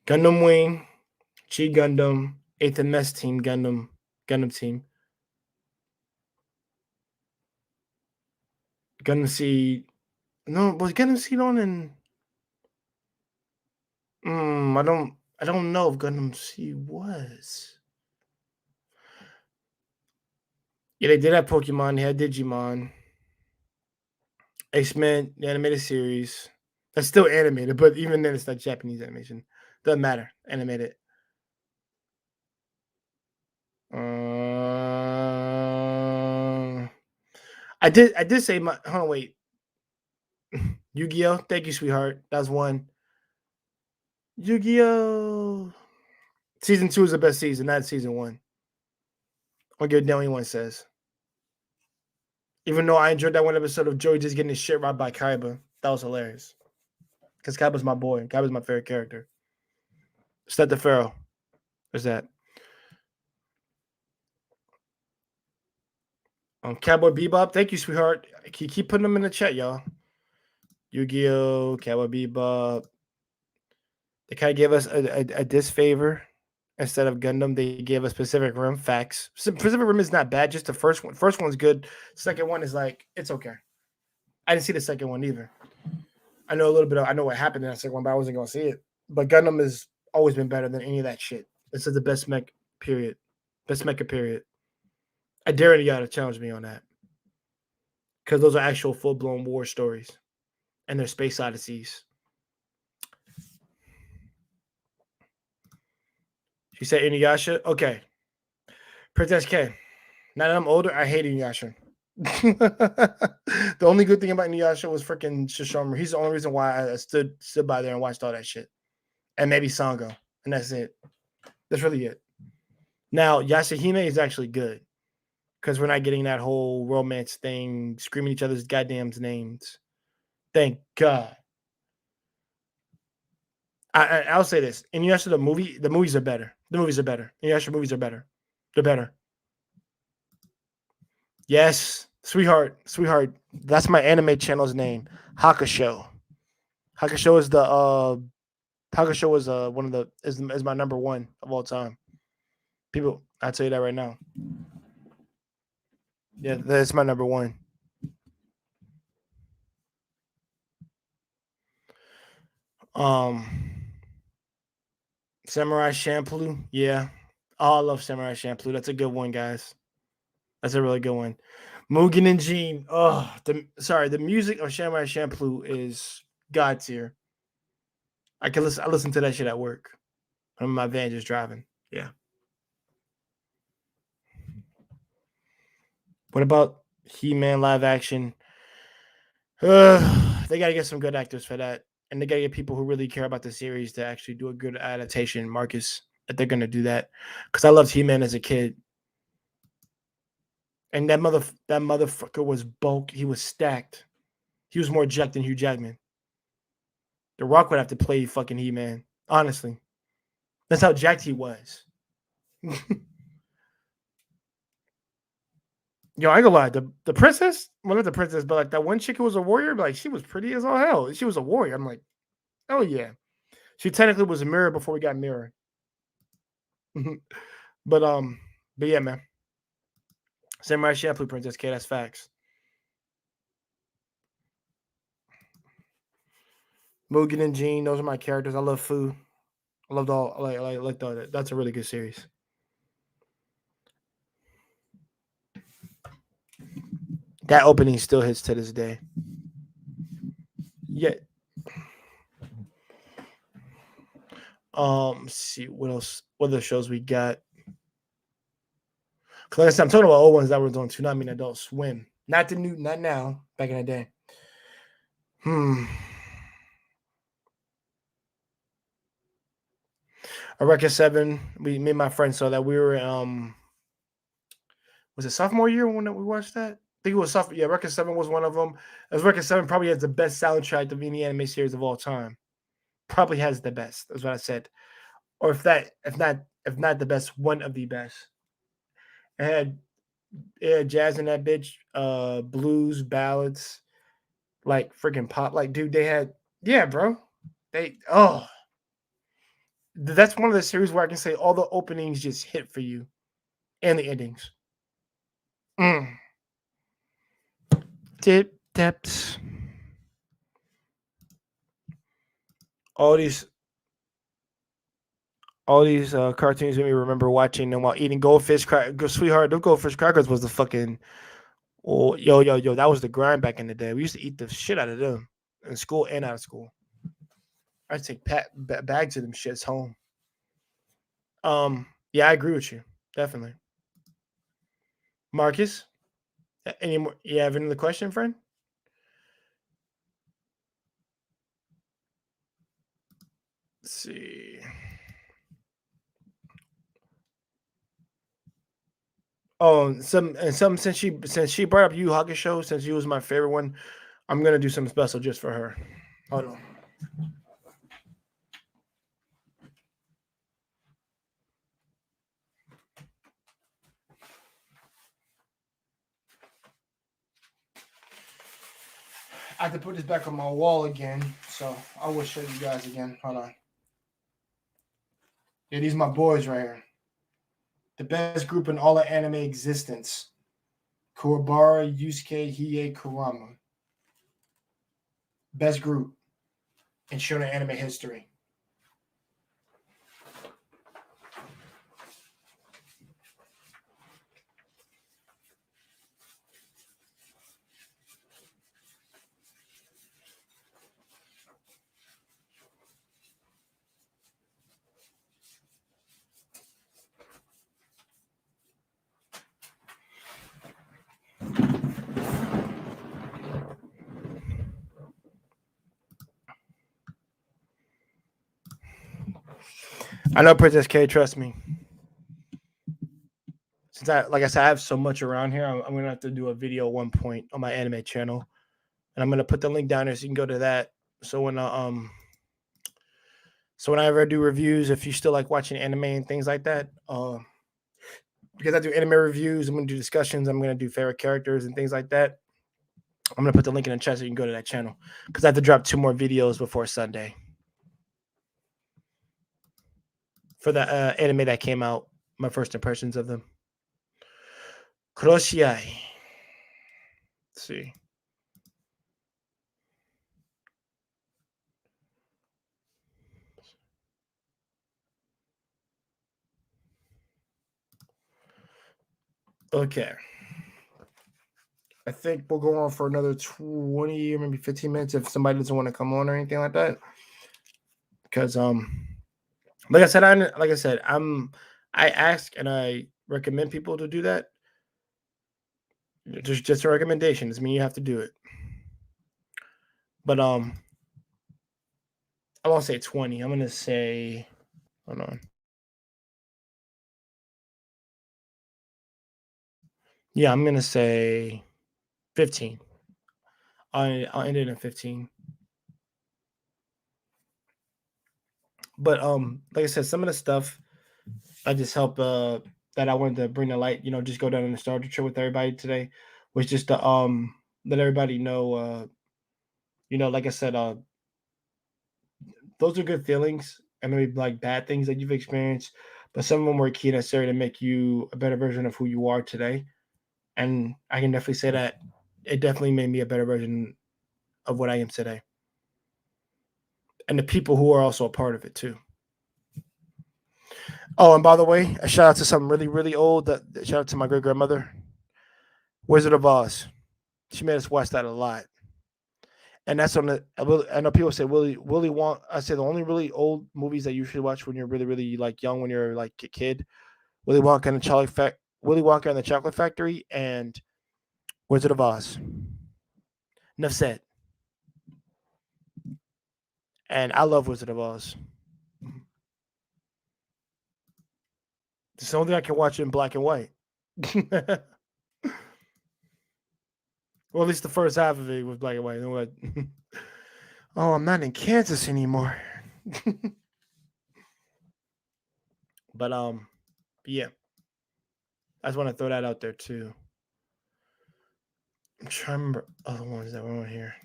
Gundam Wing, G Gundam, 8th and Mess Team Gundam. Gundam Team. Gundam Seed. No, was Gundam Seed on in? I don't know if Gundam Seed was. Yeah, they did have Pokemon. They had Digimon. X-Men, the animated series. That's still animated, but even then, it's not Japanese animation. Doesn't matter. Animated. I did say my. Hold on, wait. Yu-Gi-Oh. Thank you, sweetheart. That's one. Yu-Gi-Oh. Season 2 is the best season, not season 1. I'll give a damn what anyone says. Even though I enjoyed that one episode of Joey just getting his shit robbed by Kaiba. That was hilarious. Because Kaiba's my boy. Kaiba's my favorite character. Step the Pharaoh. There's that. Cowboy Bebop. Thank you, sweetheart. Keep putting them in the chat, y'all. Yu-Gi-Oh, Cowboy Bebop. They kind of gave us a disfavor. Instead of Gundam, they gave us Pacific Rim. Facts. Pacific Rim is not bad. Just the first one. First one's good. Second one is like, it's okay. I didn't see the second one either. I know a little bit. I know what happened in that second one, but I wasn't going to see it. But Gundam has always been better than any of that shit. This is the best mech, period. Best mecha, period. I dare any y'all to challenge me on that. Because those are actual full-blown war stories. And they're space odysseys. She said Inuyasha. Okay. Princess K. Now that I'm older, I hate Inuyasha. The only good thing about Inuyasha was freaking Shishomaru. He's the only reason why I stood by there and watched all that shit. And maybe Sango. And that's it. That's really it. Now, Yashahime is actually good. Because we're not getting that whole romance thing, screaming each other's goddamn names. Thank God. I'll say this. Inuyasha, the movies are better. The movies are better. Inuyasha movies are better. They're better. Yes, sweetheart. That's my anime channel's name. Hakusho. Hakusho is one of the is my number one of all time. People, I'll tell you that right now. Yeah, that's my number one. Samurai Champloo. Yeah. Oh, I love Samurai Champloo. That's a good one, guys. That's a really good one. Mugen and Jean. Oh, the music of Samurai Champloo is god tier. I listen to that shit at work. I'm in my van just driving. Yeah. What about He-Man live action? They gotta get some good actors for that. And they gotta get people who really care about the series to actually do a good adaptation, Marcus, if they're gonna do that. Because I loved He-Man as a kid. And that motherfucker was bulk. He was stacked. He was more jacked than Hugh Jackman. The Rock would have to play fucking He-Man. Honestly. That's how jacked he was. Yo, I ain't gonna lie. The princess, well, not the princess, but like that one chick who was a warrior, like she was pretty as all hell. She was a warrior. I'm like, oh yeah. She technically was a mirror before we got mirror. but yeah, man. Samurai Champloo, Princess K, that's facts. Mugen and Jean, those are my characters. I love Fu. I loved all like that's a really good series. That opening still hits to this day. Yeah. Let's see what else. What other shows we got? Cause like I said, I'm talking about old ones that were on Toonami and Adult Swim. Not now. Back in the day. Eureka 7. Me and my friend saw that. We were was it sophomore year when we watched that? I think it was sophomore. Yeah, Eureka 7 was one of them. As Eureka 7 probably has the best soundtrack of any anime series of all time. Probably has the best. That's what I said. Or if not the best, one of the best. It had jazz in that bitch, blues, ballads, like freaking pop. Like, dude, they had bro. That's one of the series where I can say all the openings just hit for you. and the endings. Mm. Dip depths. All these cartoons made me remember watching them while eating goldfish crackers. Sweetheart, those goldfish crackers was the fucking yo. That was the grind back in the day. We used to eat the shit out of them in school and out of school. I'd take bags of them shits home. Yeah, I agree with you. Definitely. Marcus, any more? You have another question, friend? Let's see. Oh, some since she brought up Yu Hakusho, since you was my favorite one, I'm gonna do something special just for her. Hold on. I have to put this back on my wall again, so I will show you guys again. Hold on. Yeah, these are my boys right here. The best group in all of anime existence. Kuwabara, Yusuke, Hiei, Kurama. Best group in shonen anime history. I know Princess K, trust me. Since like I said, I have so much around here, I'm gonna have to do a video at one point on my anime channel, and I'm gonna put the link down there so you can go to that. So when I ever do reviews, if you still like watching anime and things like that, because I do anime reviews, I'm gonna do discussions, I'm gonna do favorite characters and things like that. I'm gonna put the link in the chat so you can go to that channel because I have to drop 2 more videos before Sunday for the anime that came out. My first impressions of them. Kuroshiai. Let's see. Okay. I think we'll go on for another 20 or maybe 15 minutes if somebody doesn't want to come on or anything like that. Because like I said, I ask and I recommend people to do that. Just a recommendation. Doesn't mean you have to do it. But I won't say 20. I'm gonna say, hold on. Yeah, I'm gonna say 15. I'll end it in 15. But like I said, some of the stuff I just help that I wanted to bring to light, just go down on the starter trip with everybody today was just to let everybody know like I said, those are good feelings and maybe like bad things that you've experienced, but some of them were key and necessary to make you a better version of who you are today. And I can definitely say that it definitely made me a better version of what I am today. And the people who are also a part of it too. Oh, and by the way, a shout out to something really, really old. Shout out to my great grandmother, Wizard of Oz. She made us watch that a lot. And that's on the. I know people say Willy Wonka. I say the only really old movies that you should watch when you're really, really like young, when you're like a kid. Willy Wonka and the Chocolate Factory, and Wizard of Oz. Enough said. And I love Wizard of Oz. It's the only thing I can watch in black and white. Well, at least the first half of it was black and white. Oh, I'm not in Kansas anymore. But yeah. I just want to throw that out there too. I'm trying to remember other ones that were on here.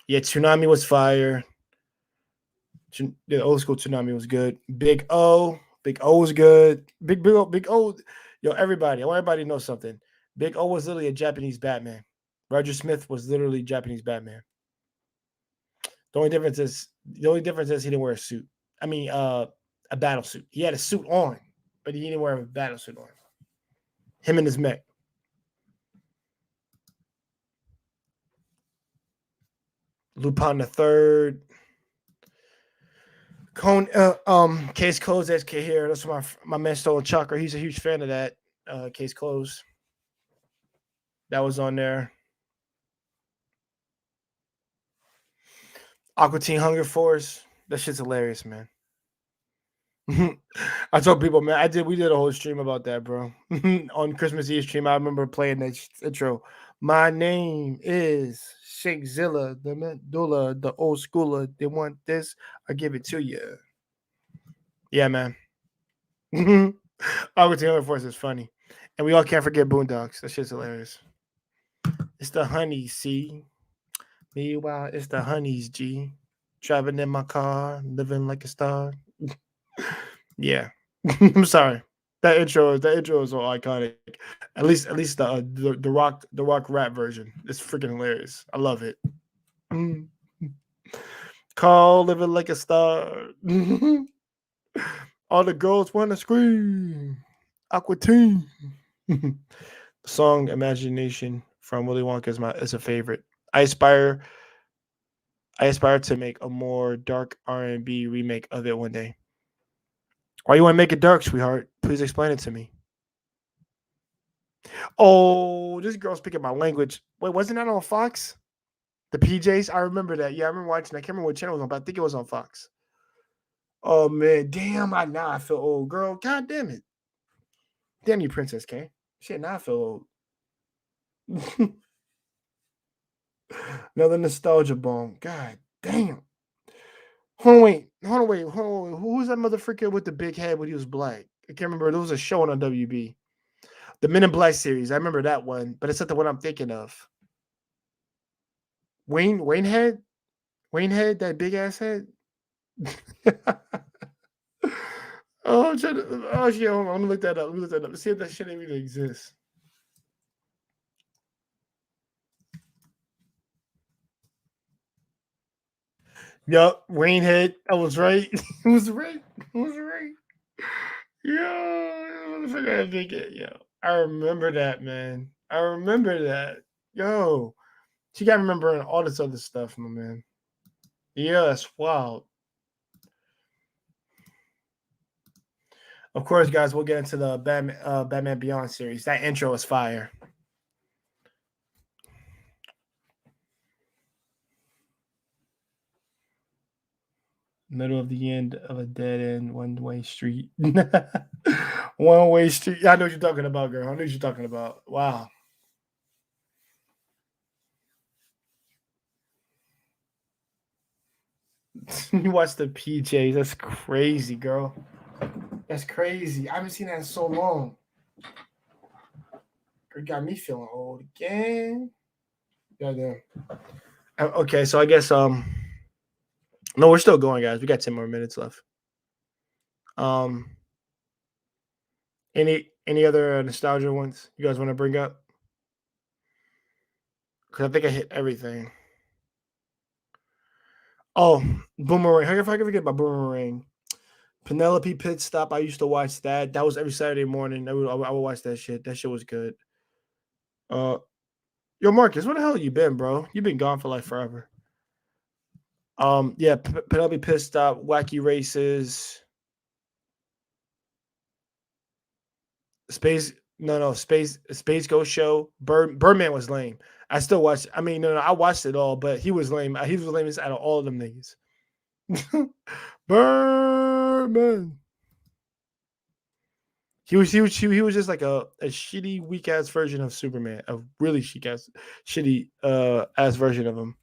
Yeah, Tsunami was fire. The old school Tsunami was good. Big O was good. Big O. Yo, everybody, I want everybody to know something. Big O was literally a Japanese Batman. Roger Smith was literally Japanese Batman. The only difference is he didn't wear a suit. I mean, a battle suit. He had a suit on, but he didn't wear a battle suit on. Him and his mech. Lupin the Third. Case closed. SK here. That's my man Stolen Chakra. He's a huge fan of that. Case closed. That was on there. Aqua Teen Hunger Force. That shit's hilarious, man. I told people, man, we did a whole stream about that, bro. On Christmas Eve stream, I remember playing that intro. My name is Sheikh Zilla, the medulla, the old schooler. They want this, I give it to you. Yeah, man. Aqua Teen Hunger Force is funny. And we all can't forget Boondocks. That shit's hilarious. It's the honeys, see? Meanwhile, it's the honeys, G. Driving in my car, living like a star. Yeah. I'm sorry. That intro is so iconic. At least the rock rap version. It's freaking hilarious. I love it. Call living like a star. All the girls want to scream. Aqua Teen. The song "Imagination" from Willy Wonka is a favorite. I aspire to make a more dark R&B remake of it one day. Why you want to make it dark, sweetheart? Please explain it to me. Oh, this girl's speaking my language. Wait, wasn't that on Fox? The PJs? I remember that. Yeah, I remember watching that. I can't remember what channel it was on, but I think it was on Fox. Oh man, damn! I feel old, girl. God damn it! Damn you, Princess K. Shit, now I feel old. Another nostalgia bomb. God damn. Hold on, wait. Who was that motherfucker with the big head when he was black? I can't remember. There was a show on WB. The Men in Black series. I remember that one, but it's not the one I'm thinking of. Wayne head? Wayne head, that big ass head? Oh, shit. Oh, shit. Hold on. Let me look that up. Let's see if that shit even exists. Yup, Wayne head. I was right. I was right. Yo, motherfucker, big head. Yo, I remember that, man. I remember that. Yo, she got remembering all this other stuff, my man. Yes, wow. Of course, guys, we'll get into the Batman Beyond series. That intro is fire. Middle of the end of a dead end, one-way street. One-way street. I know what you're talking about, girl. I know what you're talking about. Wow. You watch the PJs. That's crazy, girl. That's crazy. I haven't seen that in so long. It got me feeling old again. Goddamn. Okay, so I guess no, we're still going, guys. We got 10 more minutes left. Any other nostalgia ones you guys want to bring up? Because I think I hit everything. Oh, Boomerang. How can I forget about Boomerang? Penelope Pit Stop. I used to watch that. That was every Saturday morning. I would watch that shit. That shit was good. Yo, Marcus, where the hell you been, bro? You've been gone for like forever. Yeah, Penelope Pit Stop, Wacky Races, Space. No, Space Ghost Show. Birdman was lame. I still watched. I mean, no, I watched it all, but he was lame. He was the lamest out of all of them niggas. Birdman. He was just like a shitty weak ass version of Superman, a really shitty ass version of him.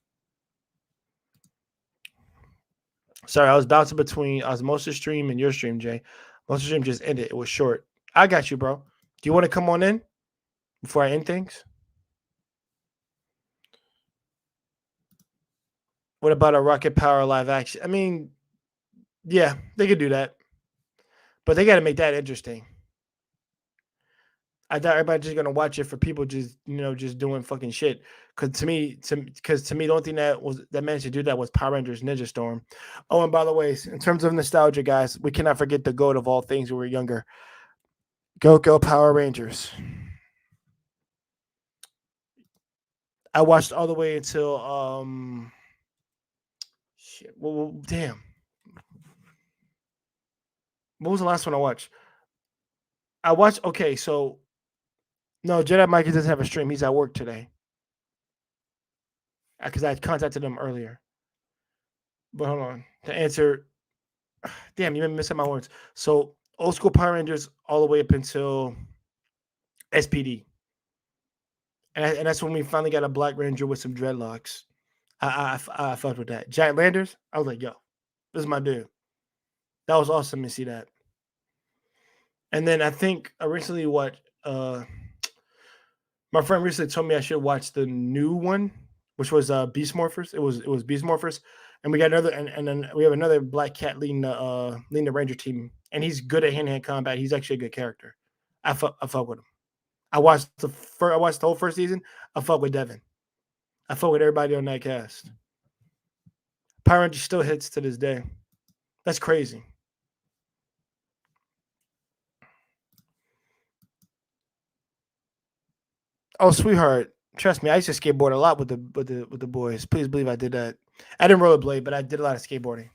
Sorry, I was bouncing between Osmosis stream and your stream, Jay. Osmosis stream just ended. It was short. I got you, bro. Do you want to come on in before I end things? What about a Rocket Power live action? I mean, yeah, they could do that, but they got to make that interesting. I thought everybody's just gonna watch it for people just just doing fucking shit. Because to me, the only thing that managed to do that was Power Rangers Ninja Storm. Oh, and by the way, in terms of nostalgia, guys, we cannot forget the goat of all things when we were younger. Go Power Rangers. I watched all the way until shit. Well, damn. What was the last one I watched? I watched. Okay, so no, Jedi Mikey doesn't have a stream. He's at work today because I contacted him earlier. But hold on to answer. Damn, you made me miss my words. So old school Power Rangers all the way up until SPD, and that's when we finally got a Black Ranger with some dreadlocks. I fucked with that. Jack Landers. I was like, yo, this is my dude. That was awesome to see that. And then I think I recently watched. My friend recently told me I should watch the new one, which was Beast Morphers. It was Beast Morphers, and we got another, and then we have another Black Cat leading the Ranger team, and he's good at hand to hand combat. He's actually a good character. I fuck with him. I watched the whole first season. I fuck with Devin. I fuck with everybody on that cast. Power Ranger still hits to this day. That's crazy. Oh, sweetheart, trust me, I used to skateboard a lot with the boys. Please believe I did that. I didn't rollerblade, but I did a lot of skateboarding.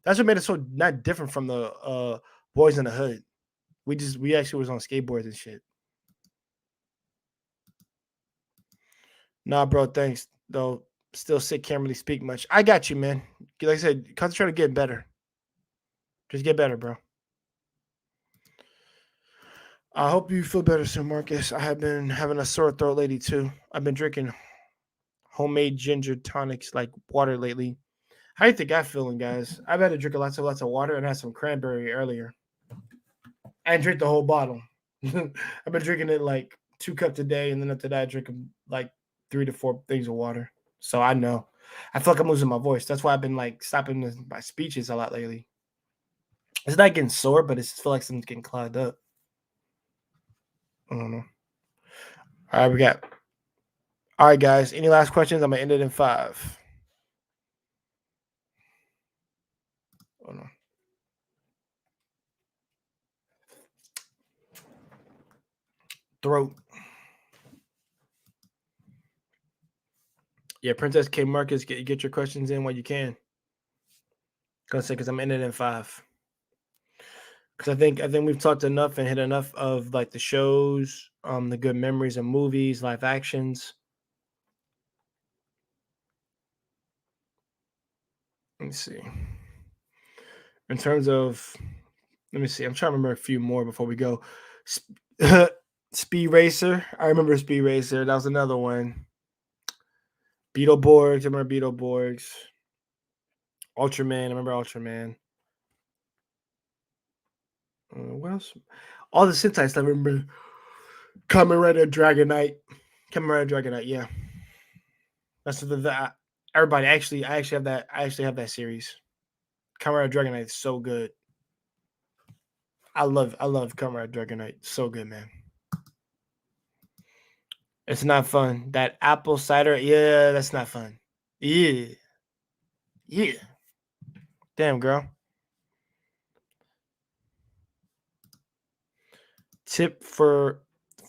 That's what made it so not different from the boys in the hood. We actually was on skateboards and shit. Nah, bro, thanks though. Still sick, can't really speak much. I got you, man. Like I said, concentrate on getting better. Just get better, bro. I hope you feel better soon, Marcus. I have been having a sore throat lately too. I've been drinking homemade ginger tonics like water lately. How do you think I'm feeling, guys? I've had to drink lots of water and had some cranberry earlier. I didn't drink the whole bottle. I've been drinking it like 2 cups a day, and then after that, I drink like 3 to 4 things of water. So I know. I feel like I'm losing my voice. That's why I've been like stopping my speeches a lot lately. It's not getting sore, but it's feel like something's getting clogged up. I don't know. All right, we got. All right, guys. Any last questions? I'm gonna end it in 5. Oh no. Throat. Yeah, Princess K Marcus, get your questions in while you can. Gonna say because I'm ending in 5. Because I think we've talked enough and hit enough of like the shows, the good memories of movies, live actions. Let me see. In terms of, let me see. I'm trying to remember a few more before we go. Speed Racer. I remember Speed Racer. That was another one. Beetleborgs. I remember Beetleborgs. Ultraman. I remember Ultraman. What else? All the Sentai stuff. I remember Kamen Rider Dragonite. Kamen Rider Dragonite. Yeah, that's everybody. Actually, I actually have that. I actually have that series. Kamen Rider Dragonite is so good. I love Kamen Rider Dragonite. So good, man. It's not fun. That apple cider. Yeah, that's not fun. Yeah, yeah. Damn, girl. Tip for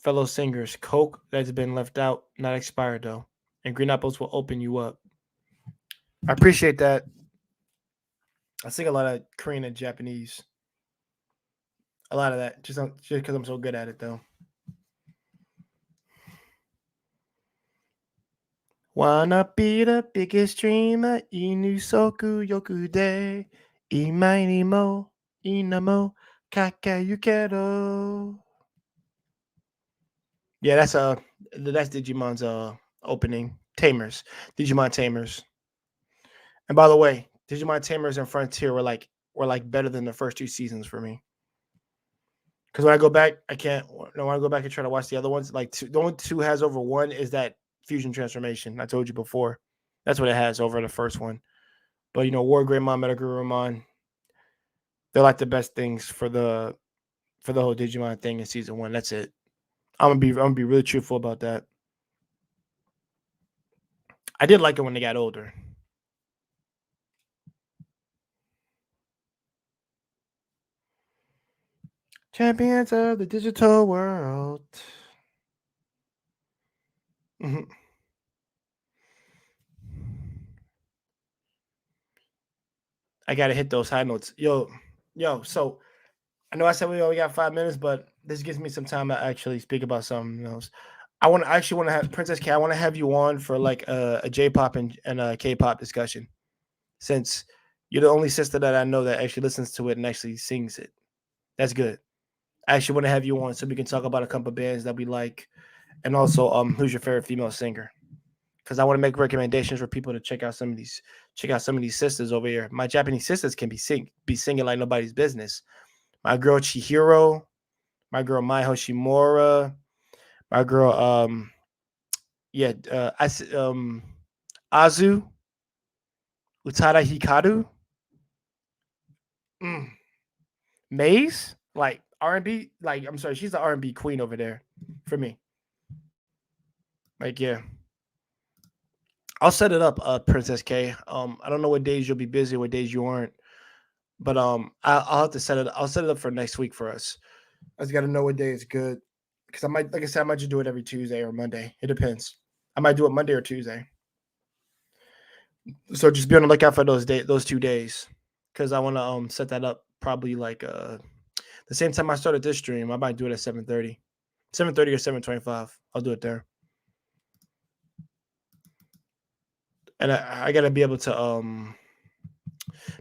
fellow singers: Coke that's been left out, not expired though, and green apples will open you up. I appreciate that. I sing a lot of Korean and Japanese. A lot of that, just because I'm so good at it, though. Wanna be the biggest dreamer, inu soku yoku de, imai ni mo, inamo, kakayukero. Yeah, that's Digimon's opening. Tamers. Digimon Tamers. And by the way, Digimon Tamers and Frontier were like better than the first 2 seasons for me. Because when I go back, I can't. No, when I go back and try to watch the other ones, like the only 2 has over 1 is that fusion transformation. I told you before. That's what it has over the first one. But War Greymon, Metagurumon, they're like the best things for the whole Digimon thing in season 1. That's it. I'm gonna be really truthful about that. I did like it when they got older. Champions of the digital world. Mhm. I gotta hit those high notes. Yo. So I know I said we only got 5 minutes, but this gives me some time to actually speak about something else. I actually want to have Princess K. I want to have you on for like a J-pop and a K-pop discussion, since you're the only sister that I know that actually listens to it and actually sings it. That's good. I actually want to have you on so we can talk about a couple of bands that we like, and also who's your favorite female singer? Because I want to make recommendations for people to check out some of these sisters over here. My Japanese sisters can be singing like nobody's business. My girl Chihiro, my girl Mai Hoshimura, my girl yeah Azu Utada Hikaru, mm, Maze, like R&B, like I'm sorry, she's the R&B queen over there for me. Like yeah, I'll set it up, Princess K. I don't know what days you'll be busy, what days you aren't, but I'll have to set it. I'll set it up for next week for us. I just got to know what day is good because I might, like I said, I might just do it every Tuesday or Monday. It depends. I might do it Monday or Tuesday. So just be on the lookout for those 2 days, because I want to set that up probably like the same time I started this stream. I might do it at 7:30, 7:30 or 7:25. I'll do it there, and I gotta be able to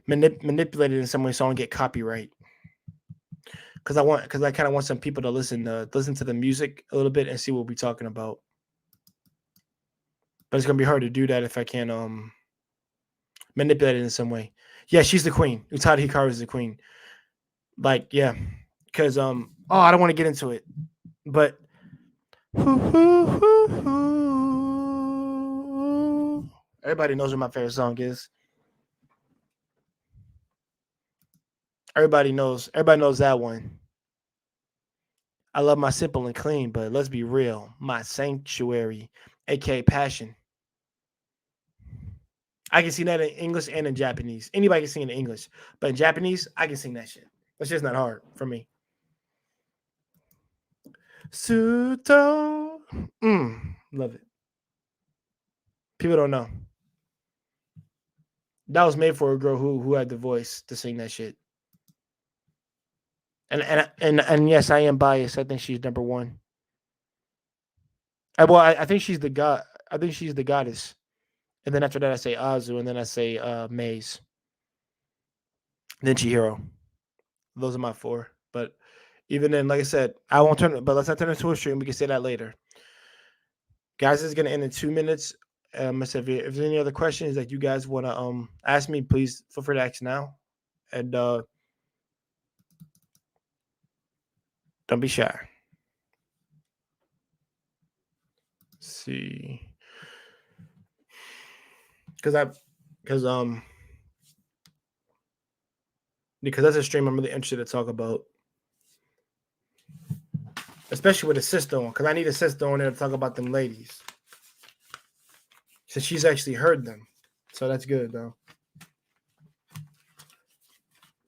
manipulate it in some way so I don't get copyright. Because I kind of want some people to listen to the music a little bit and see what we're talking about. But it's gonna be hard to do that if I can't manipulate it in some way. Yeah, she's the queen. Utada Hikaru is the queen. Like yeah, because oh I don't want to get into it, but everybody knows what my favorite song is. Everybody knows that one. I love my simple and clean, but let's be real. My sanctuary, aka passion. I can sing that in English and in Japanese. Anybody can sing it in English, but in Japanese, I can sing that shit. That's just not hard for me. Suto, love it. People don't know that was made for a girl who had the voice to sing that shit. And yes, I am biased. I think she's number one. I think she's the god. I think she's the goddess. And then after that, I say Azu, and then I say Maze, then Chihiro. Those are my four. But even then, like I said, I won't turn it. But let's not turn it into a stream. We can say that later, guys. This is gonna end in 2 minutes. If there's any other questions that you guys want to ask me, please feel free to ask now, and don't be shy. Let's see, because I because um because that's a stream I'm really interested to talk about, especially with a sister on. Because I need a sister on there to talk about them ladies, since she's actually heard them. So that's good though.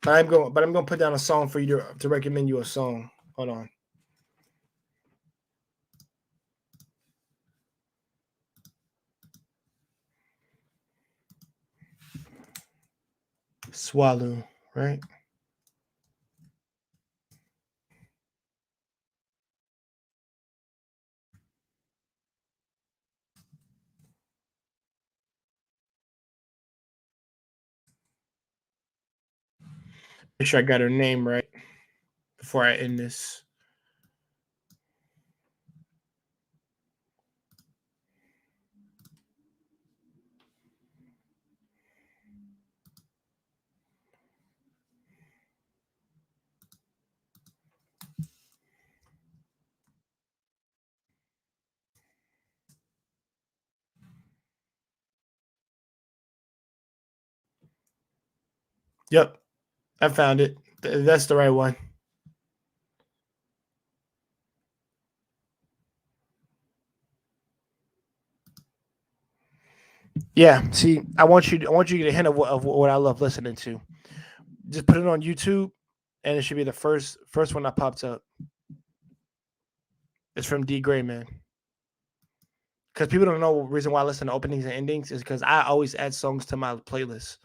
But I'm going to put down a song for you to recommend you a song. Hold on. Swallow, right? Make sure I got her name right before I end this. Yep, I found it. That's the right one. Yeah, see, I want you to get a hint of what I love listening to. Just put it on YouTube, and it should be the first one that pops up. It's from D Gray, man. Because people don't know the reason why I listen to openings and endings is because I always add songs to my playlist.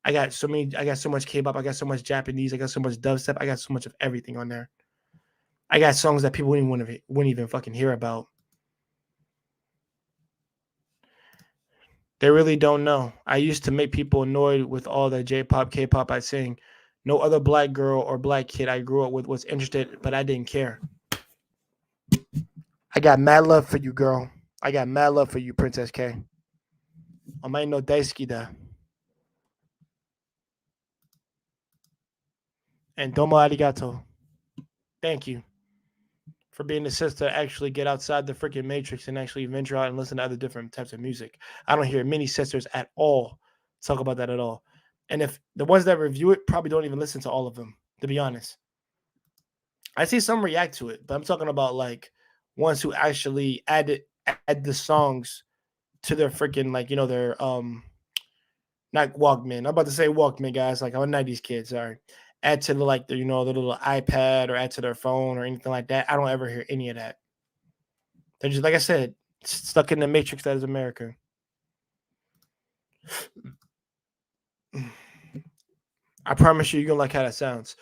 I got so many. I got so much K-pop. I got so much Japanese. I got so much dubstep. I got so much of everything on there. I got songs that people wouldn't even fucking hear about. They really don't know. I used to make people annoyed with all the J-pop, K-pop I sing. No other black girl or black kid I grew up with was interested, but I didn't care. I got mad love for you, girl. I got mad love for you, Princess K. Omae no daisuki da. And domo arigato. Thank you for being the sister to actually get outside the freaking matrix and actually venture out and listen to other different types of music. I don't hear many sisters at all talk about that at all. And if the ones that review it probably don't even listen to all of them, to be honest. I see some react to it, but I'm talking about like ones who actually add the songs to their freaking like their not Walkman. I'm about to say Walkman, guys. Like I'm a '90s kid. Sorry. Add to the like the the little iPad or add to their phone or anything like that. I don't ever hear any of that. They're just like I said, stuck in the matrix that is America. I promise you, you're gonna like how that sounds.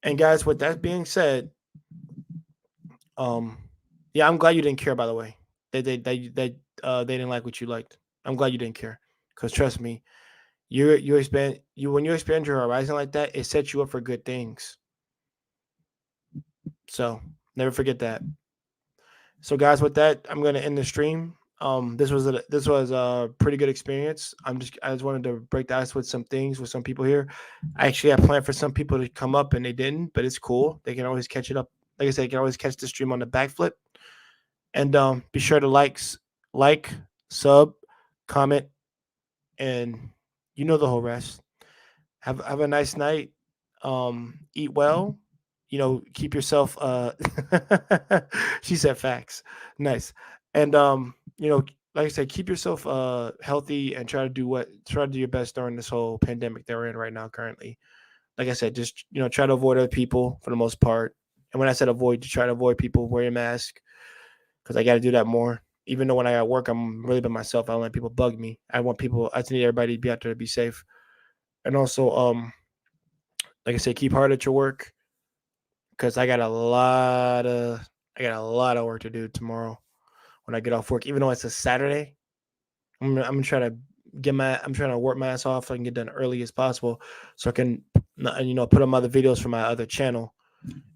And guys, with that being said, um, yeah, I'm glad you didn't care. By the way, they didn't like what you liked. I'm glad you didn't care, because trust me, when you expand your horizon like that, it sets you up for good things. So never forget that. So guys, with that, I'm gonna end the stream. This was a pretty good experience. I just wanted to break the ice with some things with some people here. I actually had planned for some people to come up and they didn't, but it's cool. They can always catch it up. Like I said, you can always catch the stream on the backflip. And be sure to like, sub, comment, and you know the whole rest. Have a nice night. Eat well. Keep yourself. She said facts. Nice. And like I said, keep yourself healthy and try to do your best during this whole pandemic that we're in right now currently. Like I said, just try to avoid other people for the most part. And when I said avoid, just try to avoid people wearing a mask because I got to do that more. Even though when I got work, I'm really by myself. I don't let people bug me. I just need everybody to be out there to be safe. And also, like I said, keep hard at your work because I got a lot of work to do tomorrow when I get off work. Even though it's a Saturday, I'm trying to I'm trying to work my ass off so I can get done early as possible, so I can put up other videos for my other channel.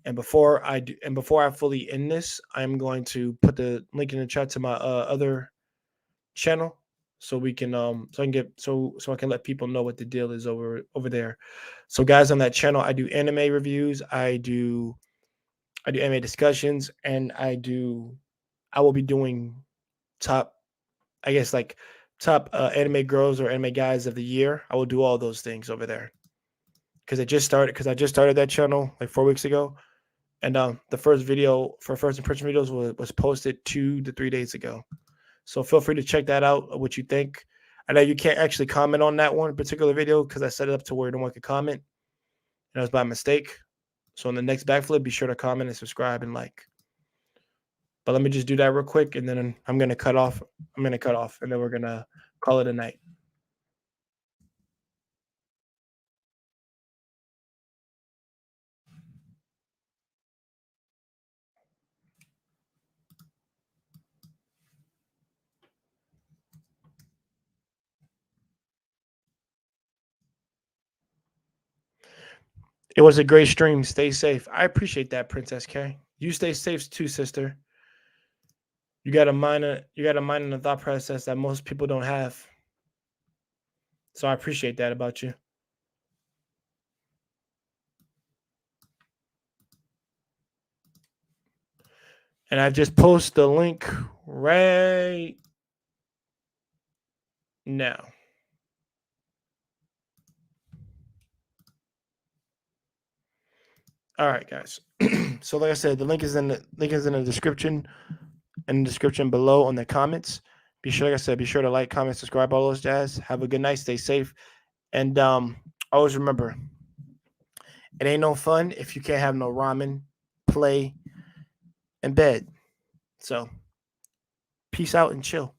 And before I fully end this, I'm going to put the link in the chat to my other channel so we can so I can get so I can let people know what the deal is over there. So guys, on that channel, I do anime reviews, I do anime discussions, and I will be doing top, I guess, like top anime girls or anime guys of the year. I will do all those things over there because I just started that channel like 4 weeks ago. And the first video for first impression videos was posted 2 to 3 days ago. So feel free to check that out, what you think. I know you can't actually comment on that one particular video because I set it up to where no one could comment. And it was by mistake. So on the next backflip, be sure to comment and subscribe and like. But let me just do that real quick, and then I'm gonna cut off. I'm gonna cut off, and then we're gonna call it a night. It was a great stream. Stay safe. I appreciate that, Princess K. You stay safe too, sister. You got a mind and a thought process that most people don't have. So I appreciate that about you. And I just post the link right now. All right, guys. So like I said, the link is in the description below on the comments. Be sure, like I said, be sure to like, comment, subscribe, all those jazz. Have a good night. Stay safe. And always remember, it ain't no fun if you can't have no ramen, play, and bed. So peace out and chill.